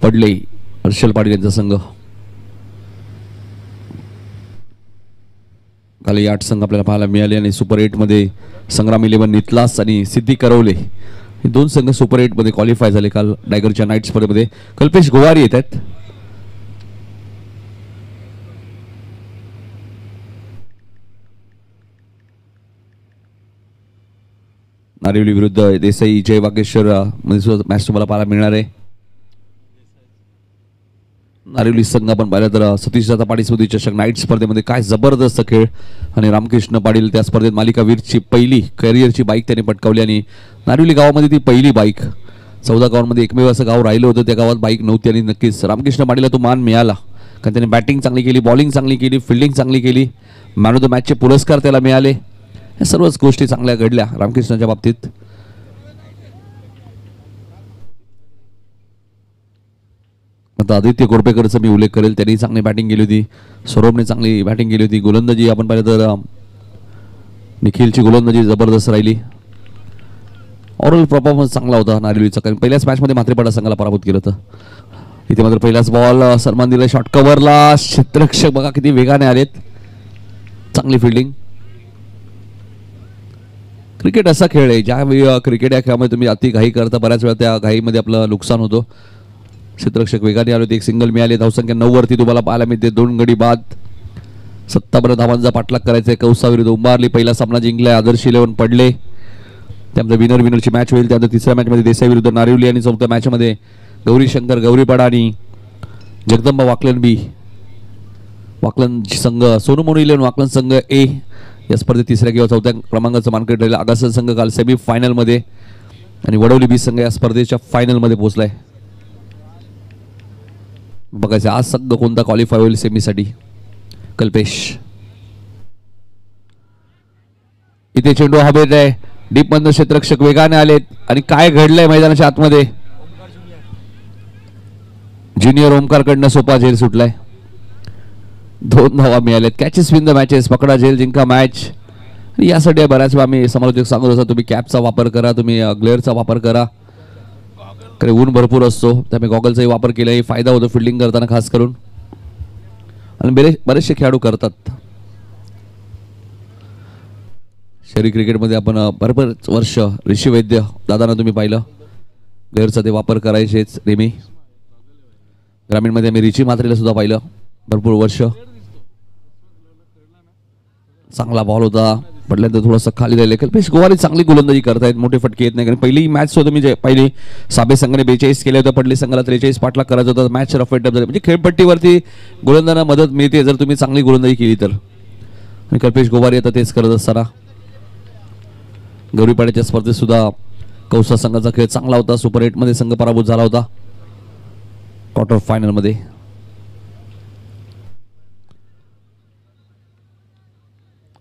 पडले हर्षल पाटील यांचा संघ. काल 8 संघ आपल्याला पाहायला मिळाले आणि सुपर 8 मध्ये संग्राम 11 नितलास आणि सिद्धी करवले हे 2 संघ सुपर 8 मध्ये क्वालिफाय झाले काल टायगरच्या नाईट स्पर्धेमध्ये. कल्पेश गोवारी येत आहेत. नारिवली विरुद्ध देसाई जय वागेश्वर मध्ये सुद्धा मॅच तुम्हाला पाहायला मिळणार आहे. नारिवली संघ आपण पाहिलं तर सतीश दादा पाटील स्मृती चषक नाईट स्पर्धेमध्ये काय जबरदस्त खेळ. आणि रामकृष्ण पाटील त्या स्पर्धेत मालिका वीरची पहिली कॅरियरची बाईक त्यांनी पटकावली. आणि नारिवली गावामध्ये ती पहिली बाईक. 14 गावांमध्ये एकमेव असं गाव राहिलं होतं त्या गावात बाईक नव्हती. आणि नक्कीच रामकृष्ण पाटीलला तो मान मिळाला कारण त्याने बॅटिंग चांगली केली, बॉलिंग चांगली केली, फिल्डिंग चांगली केली. मॅन ऑफ द मॅचचे पुरस्कार त्याला मिळाले. या सर्वच गोष्टी चांगल्या घडल्या रामकृष्णाच्या बाबतीत. आता आदित्य कोरपेकरचा मी उल्लेख करेल. त्यांनी चांगली बॅटिंग केली होती. सौरभने चांगली बॅटिंग केली होती. गोलंदाजी आपण पाहिलं तर निखिलची गोलंदाजी जबरदस्त राहिली. ऑरल परफॉर्मन्स चांगला होता नारिवलीचा. कारण पहिल्याच मॅचमध्ये म्हात्रेपाडा संघाला पराभूत केलं होतं. इथे मात्र पहिलाच बॉल सन्मान दिला शॉर्ट कव्हरला. क्षेत्ररक्षक बघा किती वेगाने आलेत. चांगली फिल्डिंग. क्रिकेट असा खेळ आहे ज्या क्रिकेट या खेळामध्ये तुम्ही अति घाई करता बऱ्याच वेळा त्या घाईमध्ये आपलं नुकसान होतं. क्षेत्ररक्षक वेगाने आले होते. एक सिंगल मिळाले. धावसंख्या 9 वरती तुम्हाला पाहायला मिळते. 2 गडी बाद. 57 धावांचा पाठलाग करायचा आहे. कौसा विरुद्ध उंबारली. पहिला सामना जिंकलाय. आदर्श 11 पडले. त्यामध्ये विनर विनरची मॅच होईल. त्यानंतर तिसऱ्या मॅचमध्ये देसाई विरुद्ध नारिवली आणि चौथ्या मॅचमध्ये गौरी शंकर गौरीपाडा आणि जगदंबा वाकलन संघ सोनू मोनी इलेव्हन वाकलन संघ ए या स्पर्धेत तिसऱ्या किंवा चौथ्या क्रमांकाचं मानकरी ठरलेला आगासन संघ काल सेमी फायनलमध्ये आणि वडवली बी संघ या स्पर्धेच्या फायनलमध्ये पोहोचलाय. बघायचं आज संघ कोणता क्वालिफाय होईल सेमीसाठी. कल्पेश इथे चेंडू हवेत आहे. डीप मधनं क्षेत्ररक्षक वेगाने आलेत आणि काय घडलंय मैदानाच्या आतमध्ये. ज्युनियर ओमकारकडनं सोपा झेल सुटलाय. 2 धावा मिळाल्यात. Catches win the matches. पकडा झेल जिंका मॅच. यासाठी बऱ्याच वेळा आम्ही समालोचक सांगत असतो तुम्ही कॅपचा वापर करा, तुम्ही ग्लेअरचा वापर करा, कारण ऊन भरपूर असतो. त्यामुळे गॉगलचाही वापर केलाही फायदा होतो फिल्डिंग करताना खास करून, आणि बरेचसे खेळाडू करतात. शहरी क्रिकेटमध्ये आपण बरोबरच वर्ष ऋषी वैद्य दादांना तुम्ही पाहिलं ग्लेअरचा ते वापर करायचेच नेहमी. ग्रामीणमध्ये आम्ही रिची म्हात्रेला सुद्धा पाहिलं भरपूर वर्ष. चांगला बॉल होता, पडल्यानंतर थोडासा खाली राहिले. कल्पेश गोवारी चांगली गोलंदाजी करतायत, मोठे फटके येत नाही. कारण पहिली मॅच होतं मी जे पहिली साबे संघाने 42 केले होते, पडली संघाला 43 पाठलाग करायचा होता. मॅच रफ एंड टफ झाली. म्हणजे खेळपट्टीवरती गोलंदाजांना मदत मिळते जर तुम्ही चांगली गोलंदाजी केली तर. आणि कल्पेश गोवारी आता तेच करत असताना गौरीपाड्याच्या स्पर्धेत सुद्धा कौसा संघाचा खेळ चांगला होता. सुपर 8 मध्ये संघ पराभूत झाला होता क्वार्टर फायनल मध्ये.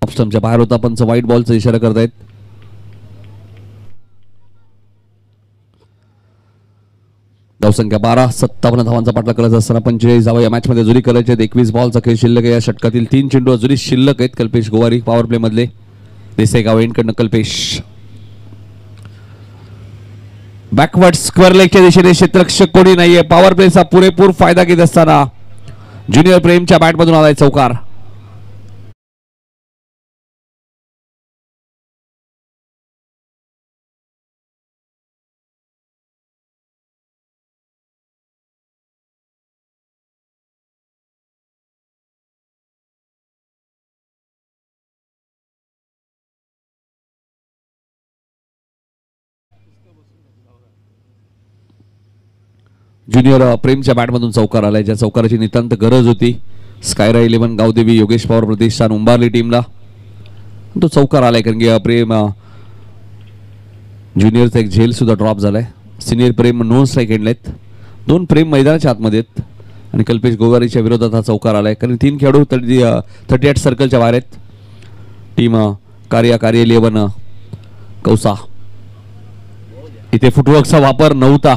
ऑफस्टम्पच्या बाहेर होता, पंच व्हाईट बॉलचा इशारा करतायत. धावसंख्या 12, 57 धावांचा पाठलाग करायचा असताना 45 धावा या मॅच मध्ये जुरी करायचे. 21 बॉलचा खेळ शिल्लक आहे. या षटकातील 3 चेंडू अजूनही शिल्लक आहेत कल्पेश गोवारी पॉवर प्ले मधले. देसाई गाव एंडकडनं कल्पेश बॅकवर्ड स्क्वेअर लेगच्या दिशेने क्षेत्ररक्षक कोणी नाहीये. पॉवर प्लेचा पुरेपूर फायदा घेत असताना ज्युनियर प्रेमच्या बॅटमधून आलाय चौकार. ज्युनियर प्रेमच्या बॅटमधून चौकार आलाय, ज्या चौकाराची नितांत गरज होती. स्कायरा 11 गावदेवी योगेश पवार प्रतिष्ठान उंबारली टीमला तो चौकार आलाय. कारण की प्रेम ज्युनियरचा एक झेल सुद्धा ड्रॉप झालाय. सिनियर प्रेम नॉन स्ट्राईक एंडलेत. 2 प्रेम मैदानाच्या आतमध्ये आहेत आणि कल्पेश गोवारीच्या विरोधात हा चौकार आलाय. कारण 3 खेळाडू 38 सर्कलच्या बाहेर आहेत. टीम कार्य 11 कौसा. इथे फुटवर्कचा वापर नव्हता,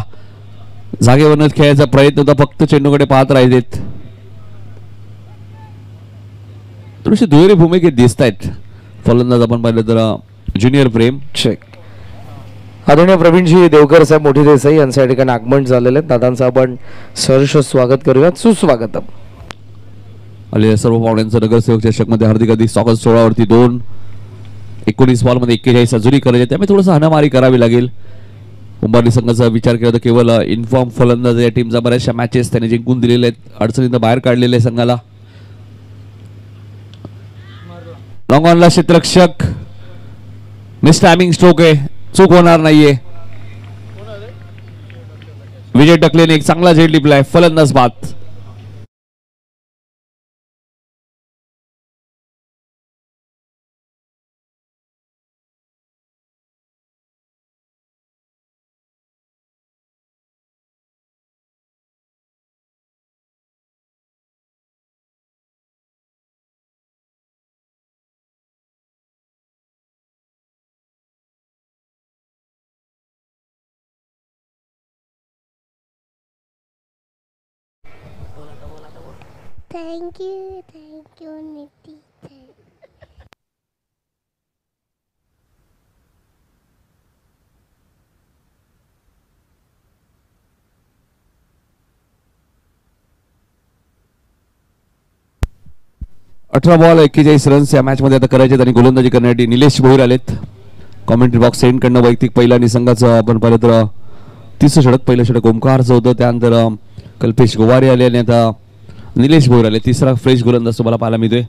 जागेवरच खेळायचा प्रयत्न होता, फक्त चेंडूकडे पाहत राहिलेत. थोडीशी दुहेरी भूमिकेत दिसत आहेत फलंदाज आपण पाहिलं तर. ज्युनियर प्रेम चेक. आदरणीय प्रवीणजी देवकर साहेब मोठी देसाई यांचं या ठिकाणी आगमन झालेलं आहे. दादांचं आपण सहर्ष स्वागत करूयात. सुस्वागत. आलेल्या सर्व पाहुण्यांचं नगरसेवक चषकमध्ये हार्दिक स्वागत. 16वरती 2, 19 बॉलमध्ये 41 हजुरी करायची, त्यामुळे थोडंसं हाणामारी करावी लागेल. उंबारली संघाचा विचार केला तर केवळ इन्फॉर्म फलंदाज या टीमचा बऱ्याचशा मॅचेस त्याने जिंकून दिलेल्या आहेत, अडचणींना बाहेर काढलेले आहे संघाला. लॉंग ऑनला क्षेत्ररक्षक मिस टायमिंग स्ट्रोक आहे, चूक होणार नाहीये. विजय टकलेने एक चांगला झेल टिपलाय. फलंदाज बाद. Thank you, Niti. 18 ball 41 runs या मॅच मध्ये आता करायचे आणि गोलंदाजी करण्यासाठी निलेश भोईर आलेत. कॉमेंट्री बॉक्स सेंड कडनं वैयक्तिक पहिला आणि संघाचं आपण पाहिलं तर 30 षटक. पहिलं षटक ओमकारचं होतं, त्यानंतर कल्पेश गोवारी आले आणि आता निलेश भोईर आले. तिसरा फ्रेश गोलंदाज तुम्हाला पाहायला मिळतोय.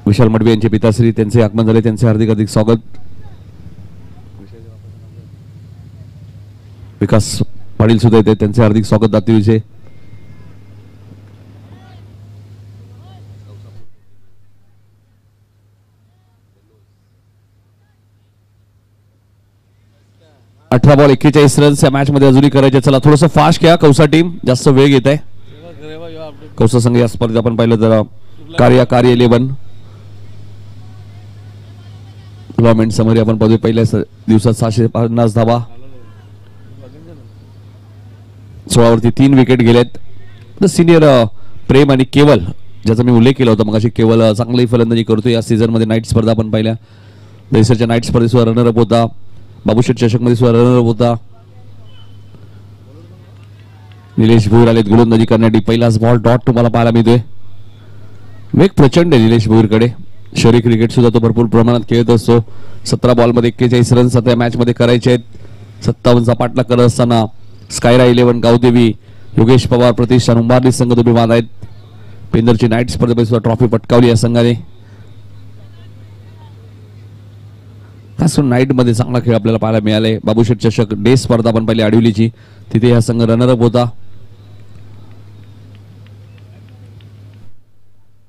विशाल मडवी यांचे पिताश्री त्यांचे आगमन झाले, त्यांचे हार्दिक हार्दिक स्वागत. विकास पाटील सुद्धा येते, त्यांचे हार्दिक स्वागत. दातीविषयी अठरा बॉल 41 रन्स या मॅच मध्ये अजूनही करायचे. चला थोडस फास्ट घ्या, कौसा टीम जास्त वेळ घेत आहे. कौसा संघ या स्पर्धेत आपण पाहिलं तर कार्य 11 टुर्नामेंट समोर आपण पाहतोय पहिल्या दिवसात 650 धावा, 16 वरती 3 विकेट गेलेत. सिनियर प्रेम आणि केवल ज्याचा मी उल्लेख केला होता मग अशी केवल चांगली फलंदाजी करतो या सीझन मध्ये. नाईट स्पर्धा आपण पाहिल्या, दहिसरच्या नाईट स्पर्धेत सुद्धा रनरअप होता, बाबूशेठ चषक मध्ये सुद्धा रनरअप होता. निलेश भोईर आलेत गोलंदाजी करण्यासाठी. पहिलाच बॉल डॉट तुम्हाला पाहायला मिळतोय. वेग प्रचंड आहे निलेश भोईरकडे. शहरी क्रिकेट सुद्धा तो भरपूर प्रमाणात खेळत असतो. 17 बॉल मध्ये 41 रन्स आता मॅच मध्ये करायचे आहेत. 57चा पाठलाग करत असताना स्कायरा 11 गावदेवी, योगेश पवार, प्रतिष्ठान उंबारली संघ तुम्ही बाद आहेत. पेंदरची नाईट स्पर्धेमध्ये सुद्धा ट्रॉफी पटकावली या संघाने. खास नाईट मध्ये चांगला खेळ आपल्याला पाहायला मिळाले. बाबूशेठ चषक डे स्पर्धा आपण पाहिली आडिवलीची, तिथे हा संघ रनरअप होता.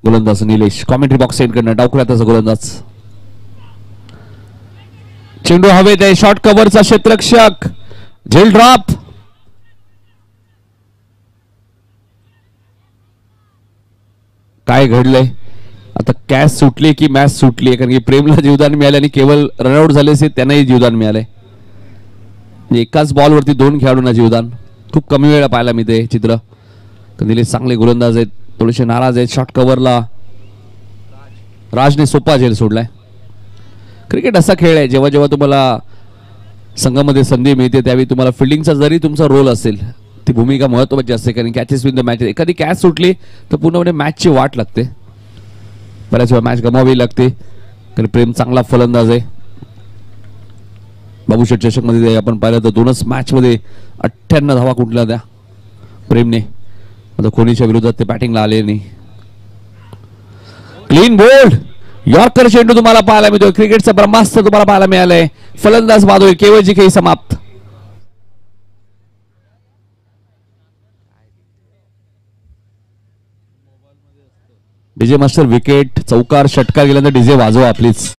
गोलंदाज निलेश, कॉमेंट्री बॉक्स सेंड करणं डावखुला त्याचा गोलंदाज. चेंडू हवेत आहे, शॉर्ट कव्हरचा क्षेत्ररक्षक, झेल ड्रॉप. काय घडलंय आता? कॅच सुटली की मॅच सुटली? कारण की प्रेमला जीवदान मिळाले आणि केवळ रनआउट झाले असे त्यांनाही जीवदान मिळाले. एकाच बॉलवरती 2 खेळाडूंना जीवदान. खूप कमी वेळा पाहायला मिळते चित्र. निलेश चांगले गोलंदाज आहेत, थोडेसे नाराज आहेत. शॉर्ट कव्हरला राजने सोपा झेल सोडलाय. क्रिकेट असा खेळ आहे जेव्हा जेव्हा तुम्हाला संघामध्ये संधी मिळते त्यावेळी तुम्हाला फिल्डिंगचा जरी तुमचा रोल असेल ती भूमिका महत्त्वाची असते. कारण कॅचेस विन द मॅच. एखादी कॅच सुटली तर पूर्णपणे मॅचची वाट लागते. बऱ्याच वेळा मॅच गमावी लागते. कारण प्रेम चांगला फलंदाज आहे. बाबूशेठ चषक मध्ये आपण पाहिलं तर 2च मॅच मध्ये 98 धावा कुठल्या त्या प्रेमने. आता कोणीच्या विरोधात ते बॅटिंगला आले नाही. क्लीन बोल्ड यॉर्कर चेंडू तुम्हाला पाहायला मिळतोय. क्रिकेटचं ब्रह्मास्त्र तुम्हाला पाहायला मिळालंय. फलंदाज बाद होईल. केवळची खेळी समाप्त. डीजे मास्टर विकेट, चौकार, षटकार गेल्यानंतर डीजे वाजवा please.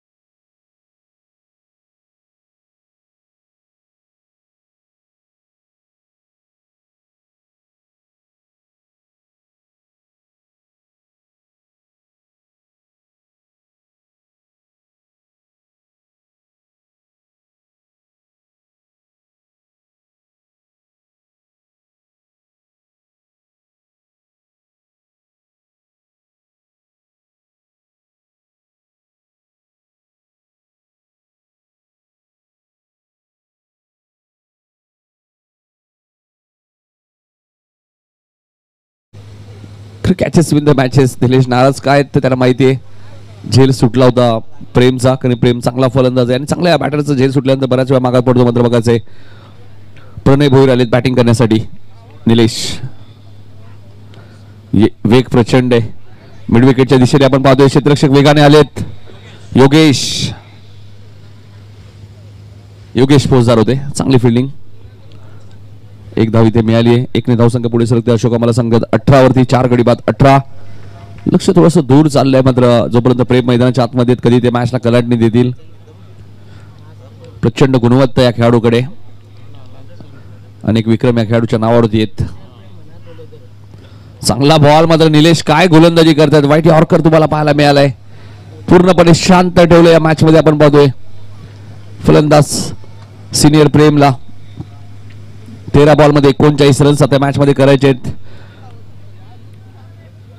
Catches win the matches. Nilesh नाराज काय तर त्याला माहिती आहे. झेल सुटला होता प्रेमचा, कारण प्रेम चांगला फलंदाज आहे आणि चांगल्या बॅटरचा झेल सुटल्यानंतर बऱ्याच वेळा मागात पडतो. मात्र बघायचंय प्रणय भोईर आलेत बॅटिंग करण्यासाठी. निलेश वेग प्रचंड आहे. मिड विकेटच्या दिशेने आपण पाहतोय क्षेत्ररक्षक वेगाने आलेत. योगेश फौजदार होते. चांगली फिल्डिंग. 1 धाव इथे मिळाली आहे. 1 ने धावसंख्या पुढे सरकते. अशोक आम्हाला सांगत 18 वरती 4 गडी बाद 18. लक्ष थोडस दूर चाललंय मात्र जोपर्यंत प्रेम मैदानाच्या आतमध्ये कधी ते मॅचला कलाटणी देतील. प्रचंड गुणवत्ता या खेळाडूकडे. अनेक विक्रम या खेळाडूच्या नावावरती आहेत. चांगला बॉल मात्र निलेश काय गोलंदाजी करतात. वाईट यॉर्कर तुम्हाला पाहायला मिळालाय. पूर्णपणे शांत ठेवलं या मॅच मध्ये आपण पाहतोय. फलंदाज सिनियर प्रेमला 13 बॉल मध्ये 39 रन्स आता मॅच मध्ये करायचे आहेत.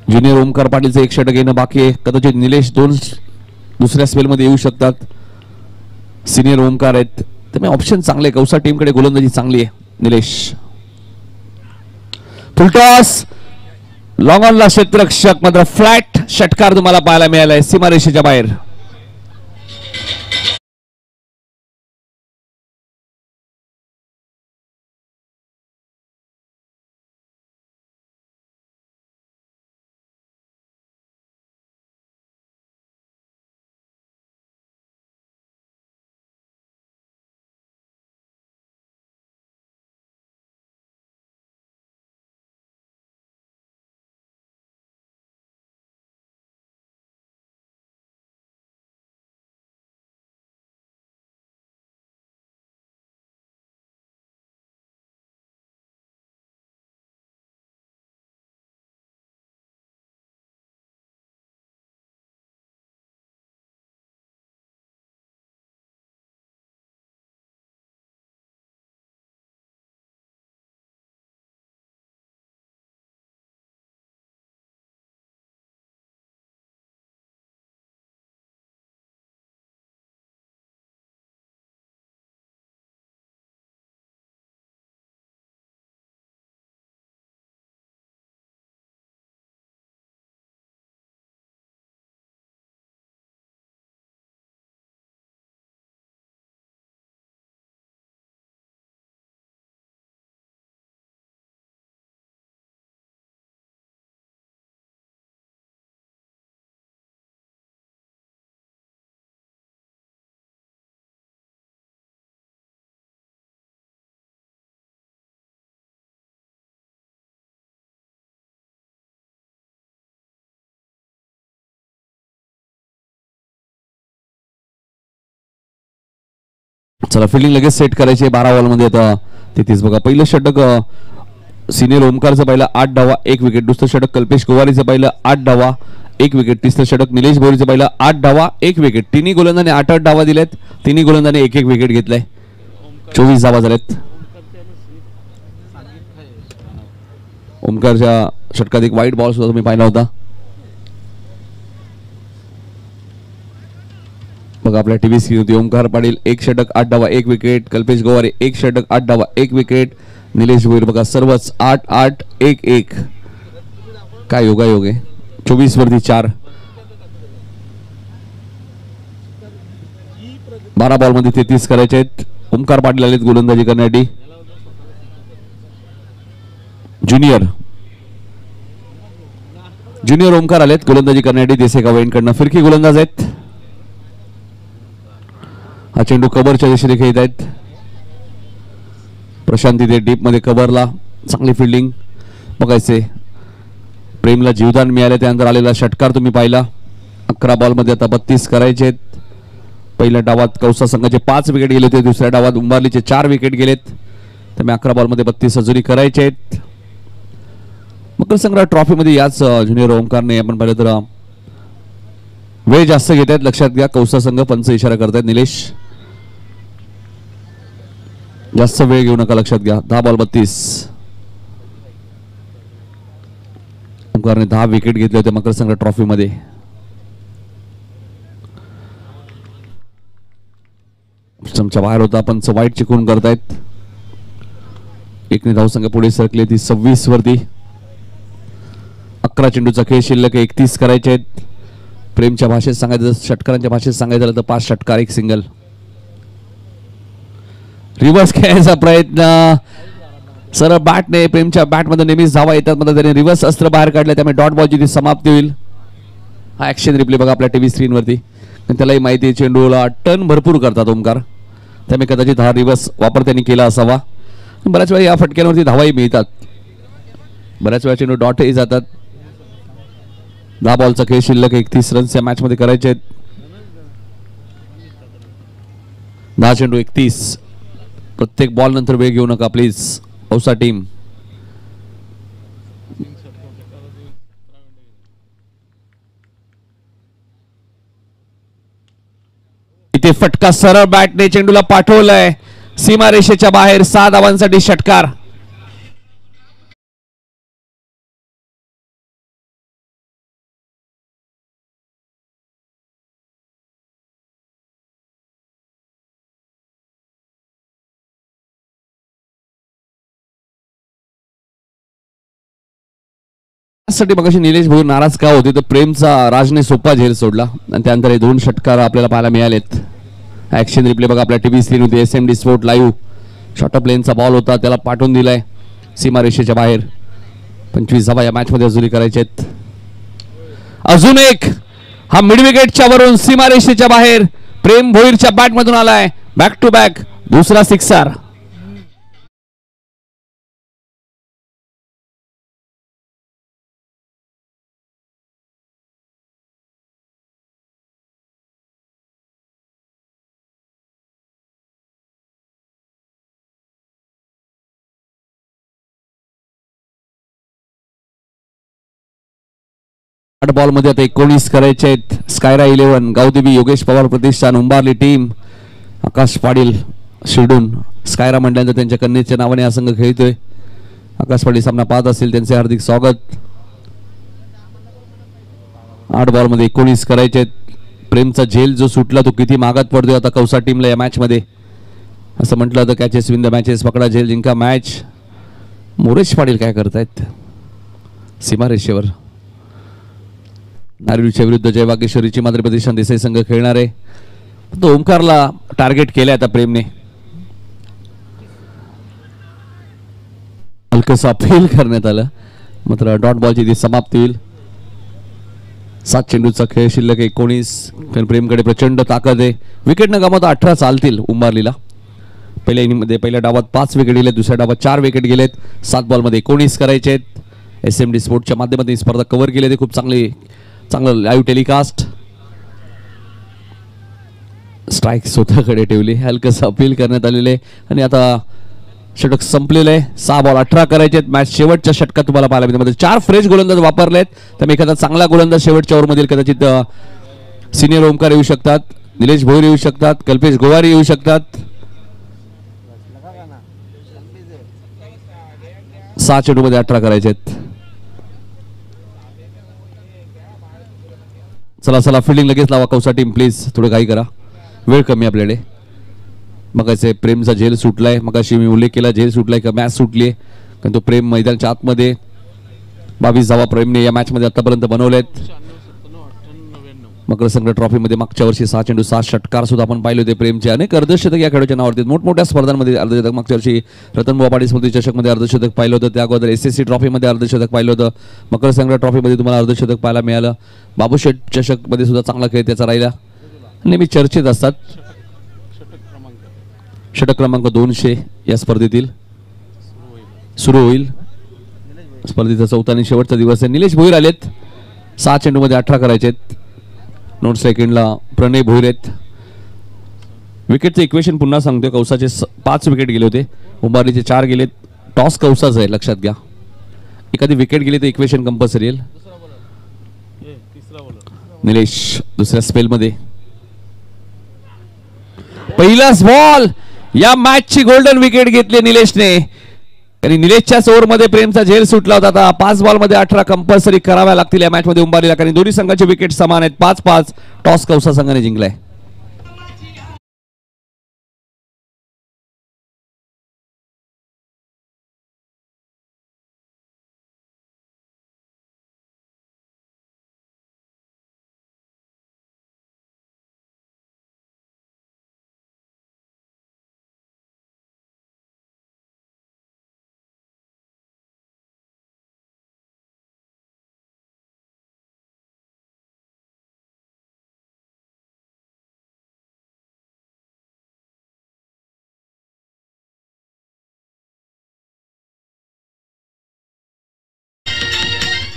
ज्युनियर ओमकार पाटीलचं 1 षटक येणं बाकी आहे. कदाचित निलेश दुसऱ्या स्पेल मध्ये येऊ शकतात. सिनियर ओमकार आहेत त्यामुळे ऑप्शन चांगले. कौसा टीमकडे गोलंदाजी चांगली आहे. निलेश फुलटॉस लॉंग ऑनला क्षेत्ररक्षक मात्र फ्लॅट षटकार तुम्हाला पाहायला मिळालाय सीमारेषेच्या बाहेर. चला फिल्डिंग लगेच सेट करायची 12 बॉलमध्ये आता 33. बघा पहिलं षटक सिनियर ओमकारचं पहिलं 8 धावा 1 विकेट. दुसरं षटक कल्पेश गोवारीचं पहिलं 8 धावा 1 विकेट. तिसरं षटक निलेश भोईरचं पहिलं 8 धावा 1 विकेट. तिन्ही गोलंदाने 8-8 धावा दिलेत. तिन्ही गोलंदाने 1-1 विकेट घेतलाय. 24 धावा झाल्यात. ओमकारच्या षटकात एक वाईट बॉल सुद्धा तुम्ही पाहिला होता. बघा आपल्या टीव्ही स्क्रीन होती. ओमकार पाटील 1 षटक 8 धावा 1 विकेट. कल्पेश गोवारे 1 षटक 8 धावा 1 विकेट. निलेश भोईर बघा सर्वच 8-8 1-1. काय योगायोग आहे. 24 वरती 4. 12 बॉल मध्ये 33 करायचे आहेत. ओमकार पाटील आलेत गोलंदाजी करण्यासाठी. ज्युनियर ओमकार आलेत गोलंदाजी करण्यासाठी. देसेगाव एंडकडनं फिरकी गोलंदाज आहेत. हा चेंडू कव्हरच्या दिशेने खेळत आहेत. प्रशांत तिथे डीप मध्ये कव्हरला चांगली फिल्डिंग बघायचे. प्रेमला जीवदान मिळाले त्यानंतर आलेला षटकार तुम्ही पाहिला. 11 बॉल मध्ये आता 32 करायचे आहेत. पहिल्या डावात कौसा संघाचे 5 विकेट गेले होते. दुसऱ्या डावात उंबारलीचे 4 विकेट गेलेत. त्यामुळे 11 बॉल मध्ये 32 अजूनही करायचे आहेत. मकर संग्रह ट्रॉफी मध्ये याच ज्युनियर ओमकारने आपण पाहिलं तर वेळ जास्त घेत आहेत. लक्षात घ्या कौसा संघ पंच इशारा करतायत. निलेश जास्त वेळ घेऊ नका लक्षात घ्या. 10 बॉल 32. ओमकारने 10 विकेट घेतले होते मकर संग्रह ट्रॉफी मध्ये. चमचा बाहेर होता पंच वाईट चिकून करतायत. 1 धावसंख्या पुढे सरकली ती 26 वरती. 11 चेंडूचा खेळ शिल्लक 31 करायचे आहेत. प्रेमच्या भाषेत सांगायचं षटकारांच्या भाषेत सांगायचं झालं तर 5 षटकार 1 सिंगल. रिव्हर्स खेळायचा प्रयत्न सरळ बॅटने. प्रेमच्या बॅटमध्ये नेहमीच धावा येतात मात्र त्याने रिव्हर्स अस्त्र बाहेर काढले त्यामुळे डॉट बॉलची ती समाप्ती होईल. हा ऍक्शन रिप्ले बघा आपल्या टीव्ही स्क्रीनवरती. त्यालाही माहिती आहे चेंडूला टर्न भरपूर करतात ओमकार त्यामुळे कदाचित हा रिव्हर्स वापर त्यांनी केला असावा. बऱ्याच वेळा या फटक्यांवरती धावाही मिळतात. बऱ्याच वेळा चेंडू डॉटही जातात. 10 बॉलचा खेळ शिल्लक 31 रन्स या मॅच मध्ये करायचे आहेत. 10 चेंडू 31. प्रत्येक बॉल नंतर वेळ घेऊ नका प्लीज औसा टीम. इथे फटका सरळ बॅटने चेंडूला पाठवलाय सीमारेषेच्या बाहेर. 6 धावांसाठी षटकार. साठी मगाशी निलेश भाऊ नाराज का होते तर प्रेमचा राजने सोपा झेल सोडला आणि त्यानंतर 2 षटकार आपल्याला पाहायला मिळालेत. ऍक्शन रिप्ले बघा आपल्या टीव्ही स्क्रीन होती. SMD sport live. शॉर्ट प्लेनचा बॉल होता त्याला पाठवून दिलाय सीमारेषेच्या बाहेर. 25 धावा या मॅच मध्ये अजूनही करायचे आहेत. अजून एक. हा मिड विकेटच्या वरून सीमारेषेच्या बाहेर प्रेम भोईरच्या बॅट मधून आलाय. बॅक टू बॅक दुसरा सिक्सर. बॉल मध्ये आता 19 करायचे आहेत. स्कायरा 11 गावदेवी योगेश पवार प्रतिष्ठान उंबारली टीम. आकाश पाटील शिरडून. स्कायरा म्हटल्यानंतर त्यांच्या कन्येच्या नावाने हा संघ खेळतोय. आकाश पाटील सामना पाहत असतील त्यांचे हार्दिक स्वागत. 8 बॉल मध्ये 19 करायचे आहेत. प्रेमचा झेल जो सुटला तो किती मागात पडतोय आता कौसा टीमला या मॅच मध्ये. असं म्हटलं तर कॅचेस विन द मॅचेस. पकडा झेल जिंका मॅच. मोरेश पाटील काय करतायत सीमारेषेवर. नारिवलीच्या विरुद्ध जय वागेश्वरीची मात्र प्रतिष्ठान देसाई संघ खेळणार आहे. तो ओमकारला टार्गेट केलंय आता प्रेमने. हलकस अपील करण्यात आलं मात्र डॉट बॉलची ती समाप्ती होईल. 7 चेंडूचा खेळ शिल्लक 19. प्रेमकडे प्रचंड ताकद आहे. विकेट न गमावता 18 चालतील उंबारलीला. पहिल्या इनिंग मध्ये पहिल्या डावात 5 विकेट गेले. दुसऱ्या डावात 4 विकेट गेलेत. 7 बॉल मध्ये 19 करायचे आहेत. SMD स्पोर्टच्या माध्यमातून स्पर्धा कव्हर केली. ते खूप चांगलं लाईव्ह टेलिकास्ट. स्ट्राईक स्वतःकडे ठेवली, हलकस अपील करण्यात आलेले आणि आता षटक संपलेलं आहे. 6 बॉल 18 करायचे आहेत. मॅच शेवटच्या षटकात तुम्हाला पाहायला मिळते. मध्ये 4 फ्रेश गोलंदाज वापरलेत, त्यामुळे एखादा चांगला गोलंदाज शेवटच्या ओव्हरमधील कदाचित सिनियर ओमकार येऊ शकतात, निलेश भोईर येऊ शकतात, कल्पेश गोवारी येऊ शकतात. 6 चेंडूमध्ये 18 करायचे आहेत. चला फिल्डिंग लगेच लावा कौसा टीम, प्लीज थोडं काही करा, वेळ कमी आपल्याकडे. मगाचे प्रेमचा झेल सुटलाय, मगाशी मी उल्लेख केला झेल सुटलाय का मॅच सुटली आहे, कारण तो प्रेम मैदानाच्या आतमध्ये 22 धावा प्रेमने या मॅच मध्ये आतापर्यंत बनवलेत. मकर संघ ट्रॉफीमध्ये मागच्या वर्षी 6 चेंडू 6 षटकार सुद्धा आपण पाहिले होते प्रेमचे. अनेक अर्धशतक या खेळाडूच्या नावावरती मोठमोठ्या स्पर्धांमध्ये अर्धशतक. मागच्या वर्षी रतनबुवा पाटील स्मृती चषकमध्ये अर्धशतक पाहिलं होतं, त्या अगोदर SSC ट्रॉफीमध्ये अर्धशतक पाहिलं होतं, मकर संघ ट्रॉफीमध्ये तुम्हाला अर्धशतक पाहायला मिळालं. बाबूशेठ चषकमध्ये सुद्धा चांगला खेळ त्याचा राहिला, नेहमी चर्चेत असतात. षटक क्रमांक 200 या स्पर्धेतील सुरू होईल. स्पर्धेचा 4था आणि शेवटचा दिवस आहे. निलेश भोईर आलेत, 6 चेंडूमध्ये 18 करायचे आहेत. नोट सेकंडला प्रणय भोईर आहेत. विकेटचं इक्वेशन पुन्हा सांगतोय, कौसाचे 5 विकेट गेले होते, उंबारलीचे 4 गेलेत. टॉस कौसाच आहे, लक्षात घ्या. एखादी विकेट गेली तर इक्वेशन कंपल्सरी येईल. निलेश दुसऱ्या स्पेलमध्ये पहिलाच बॉल, या मॅचची गोल्डन विकेट घेतली निलेशने. आणि निलेशच्याच ओव्हरमध्ये प्रेमचा झेल सुटला होता. आता 5 बॉलमध्ये 18 कंपल्सरी कराव्या लागतील या मॅच मध्ये उंबारीला, कारण दोन्ही संघाचे विकेट समान आहेत. 5-5 टॉस कौसा संघाने जिंकलाय.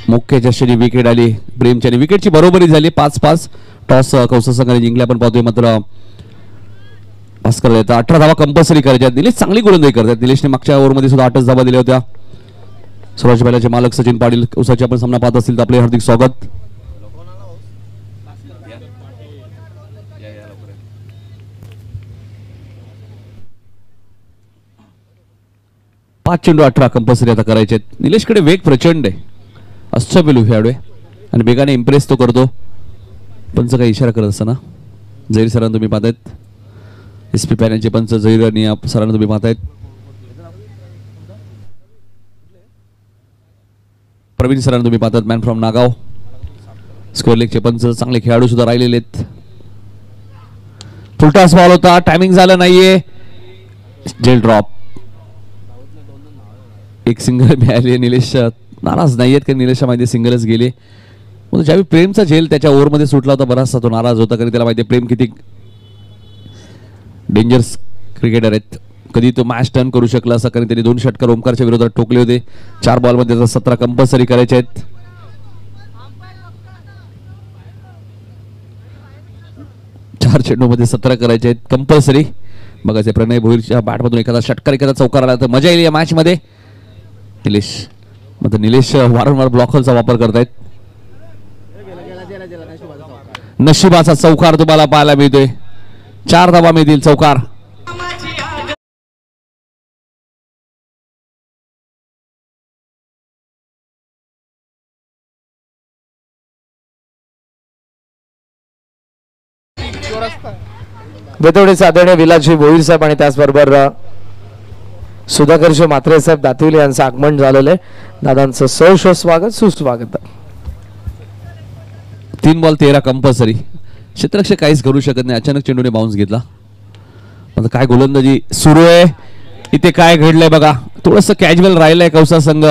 मुख्य चषकाची विकेट आली प्रेमच्या, विकेटची बरोबरी झाली. 5-5 टॉस कौसा संघाने जिंकले आपण पाहतोय. मात्र पास करता येतात. 18 धावा कंपल्सरी करायच्या. निलेश चांगली गोलंदाजी करतात. निलेशने मागच्या ओव्हरमध्ये सुद्धा 8 धावा दिल्या होत्या. स्वराज बैलाचे मालक सचिन पाटील कौसाचे आपण सामना पाहत असतील तर आपले हार्दिक स्वागत. पाच चेंडू 18 कंपल्सरी आता करायचे. निलेशकडे वेग प्रचंड आहे, अष्टपैलू खेळाडू आहे आणि वेगाने इम्प्रेस तो करतो. पंच काही इशारा करत असताना जहीर सरांना तुम्ही पाहतायत, SP पॅनलचे पंच जहीर आणि सरांना तुम्ही पाहतायत. प्रवीण सरांना तुम्ही पाहतात, मॅन फ्रॉम नागाव. स्क्वेअर लेगचे पंच चांगले खेळाडू सुद्धा राहिलेले आहेत. फुलटॉस बॉल होता, टायमिंग झालं नाहीये. जेल ड्रॉप, एक सिंगल मिळाली. निलेश नाराज नाहीयेत कारण निलेशच्या माहिती सिंगलच गेले. ज्यावेळी प्रेमचा झेल त्याच्या ओव्हरमध्ये सुटला होता बराचसा तो नाराज होता, कारण त्याला माहिती प्रेम किती डेंजरस क्रिकेटर आहेत. कधी तो मॅच टर्न करू शकला असं, कारण त्यांनी 2 षटकार ओमकारच्या विरोधात ठोकले होते. 4 बॉलमध्ये 17 कंपल्सरी करायचे आहेत. चार चेंडूमध्ये 17 करायचे आहेत कंपल्सरी. बघायचे प्रणय भोईरच्या बॅटमधून एखादा षटकार एखादा चौकार आला तर मजा येईल या मॅच मध्ये. निलेश वारंवार ब्लॉकरचा वापर करतायत. नशिबाचा चौकार तुम्हाला पाहायला मिळतोय. 4 धावा मिळतील चौकार. बेतवडे आदरणीय विलासजी भोईर साहेब आणि त्याचबरोबर सुधाकरजी म्हात्रे साहेब दातिवले यांचं आगमन झालेलं आहे. दादांचं सहर्ष स्वागत सुस्वागत. 3 बॉल 13 कंपल्सरी. क्षेत्ररक्षक काहीच करू शकत नाही. अचानक चेंडूने बाउन्स घेतला. आता काय गोलंदाजी सुरू आहे. इथे काय घडलंय बघा, थोडस कॅज्युअल राहिलंय कौसा संघ.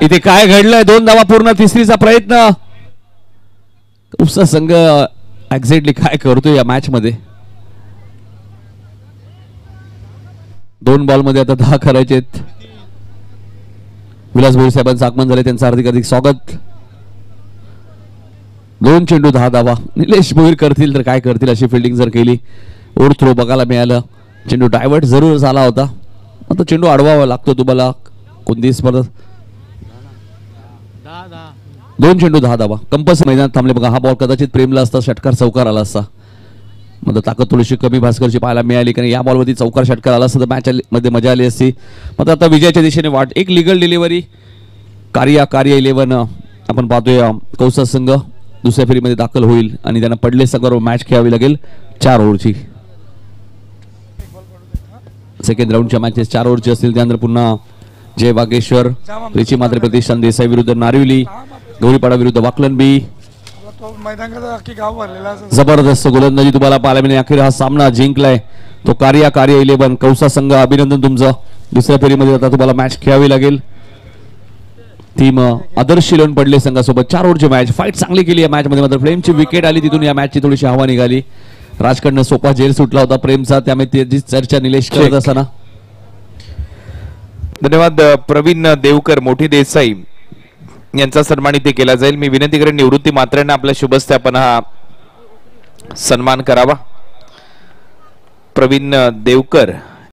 इथे काय घडलंय, 2 धावा पूर्ण, तिसरीचा प्रयत्न. कौसा संघ एक्झॅक्टली काय करतोय या मॅच मध्ये. 2 बॉल मध्ये आता 10 करायचे आहेत. विलास भोईर साहेबांचं आगमन झाले, त्यांचं हार्दिक स्वागत. 2 चेंडू 10 धावा. निलेश भोईर करतील तर काय करतील अशी फिल्डिंग जर केली. ओव्हर थ्रो बघायला मिळालं. चेंडू डायव्हर्ट जरूर झाला होता. आता चेंडू अडवावा लागतो तुम्हाला कोणती स्पर्धा. 2 चेंडू 10 धावा. कंपस मैदानात थांबले बघा. हा बॉल कदाचित प्रेमला असता षटकार चौकार आला असता. मग ताकद थोडीशी कमी भास्करची पाहायला मिळाली कारण या बॉलवरती चौकार षटकार आला असता तर मॅच मध्ये मजा आली असती. मग आता विजयाच्या दिशेने वाट. एक लिगल डिलिव्हरी. कार्य 11 आपण पाहतोय कौसा संघ दुसऱ्या फेरीमध्ये दाखल होईल आणि त्यांना पडले संघावर मॅच खेळावी लागेल 4 ओव्हरची. सेकंड राऊंडच्या मॅचेस 4 ओव्हरची असतील. त्यानंतर पुन्हा जय वागेश्वर, रिची मात्रे प्रतिष्ठान देसाई विरुद्ध नारिवली, गौरीपाडा विरुद्ध वाकलनबी. जबरदस्त गोलंदाजी तुम्हाला पाहायला मिळेल. अखेर हा सामना जिंकलाय तो कार्य 11 कौसा संघ. अभिनंदन तुमचं. दुसऱ्या फेरीमध्ये आता तुम्हाला मॅच खेळावी लागेल. टीम आदर्श लोन पडले संघासोबत 4 ओव्हरची मॅच. फाईट चांगली केली या मॅच मध्ये. मात्र प्रेमची विकेट आली तिथून या मॅचची थोडीशी हवा निघाली. राजकडनं सोपा झेल सुटला होता प्रेमचा. त्यामुळे त्याची चर्चा निलेश करत असताना. धन्यवाद. प्रवीण देवकर, मोठी देसाई यांचा सन्मानित केला जाईल. मी विनंती करेन निवृत्ती मात्रेंना आपल्या शुभस्ते आपण हा सन्मान करावा. प्रवीण देवकर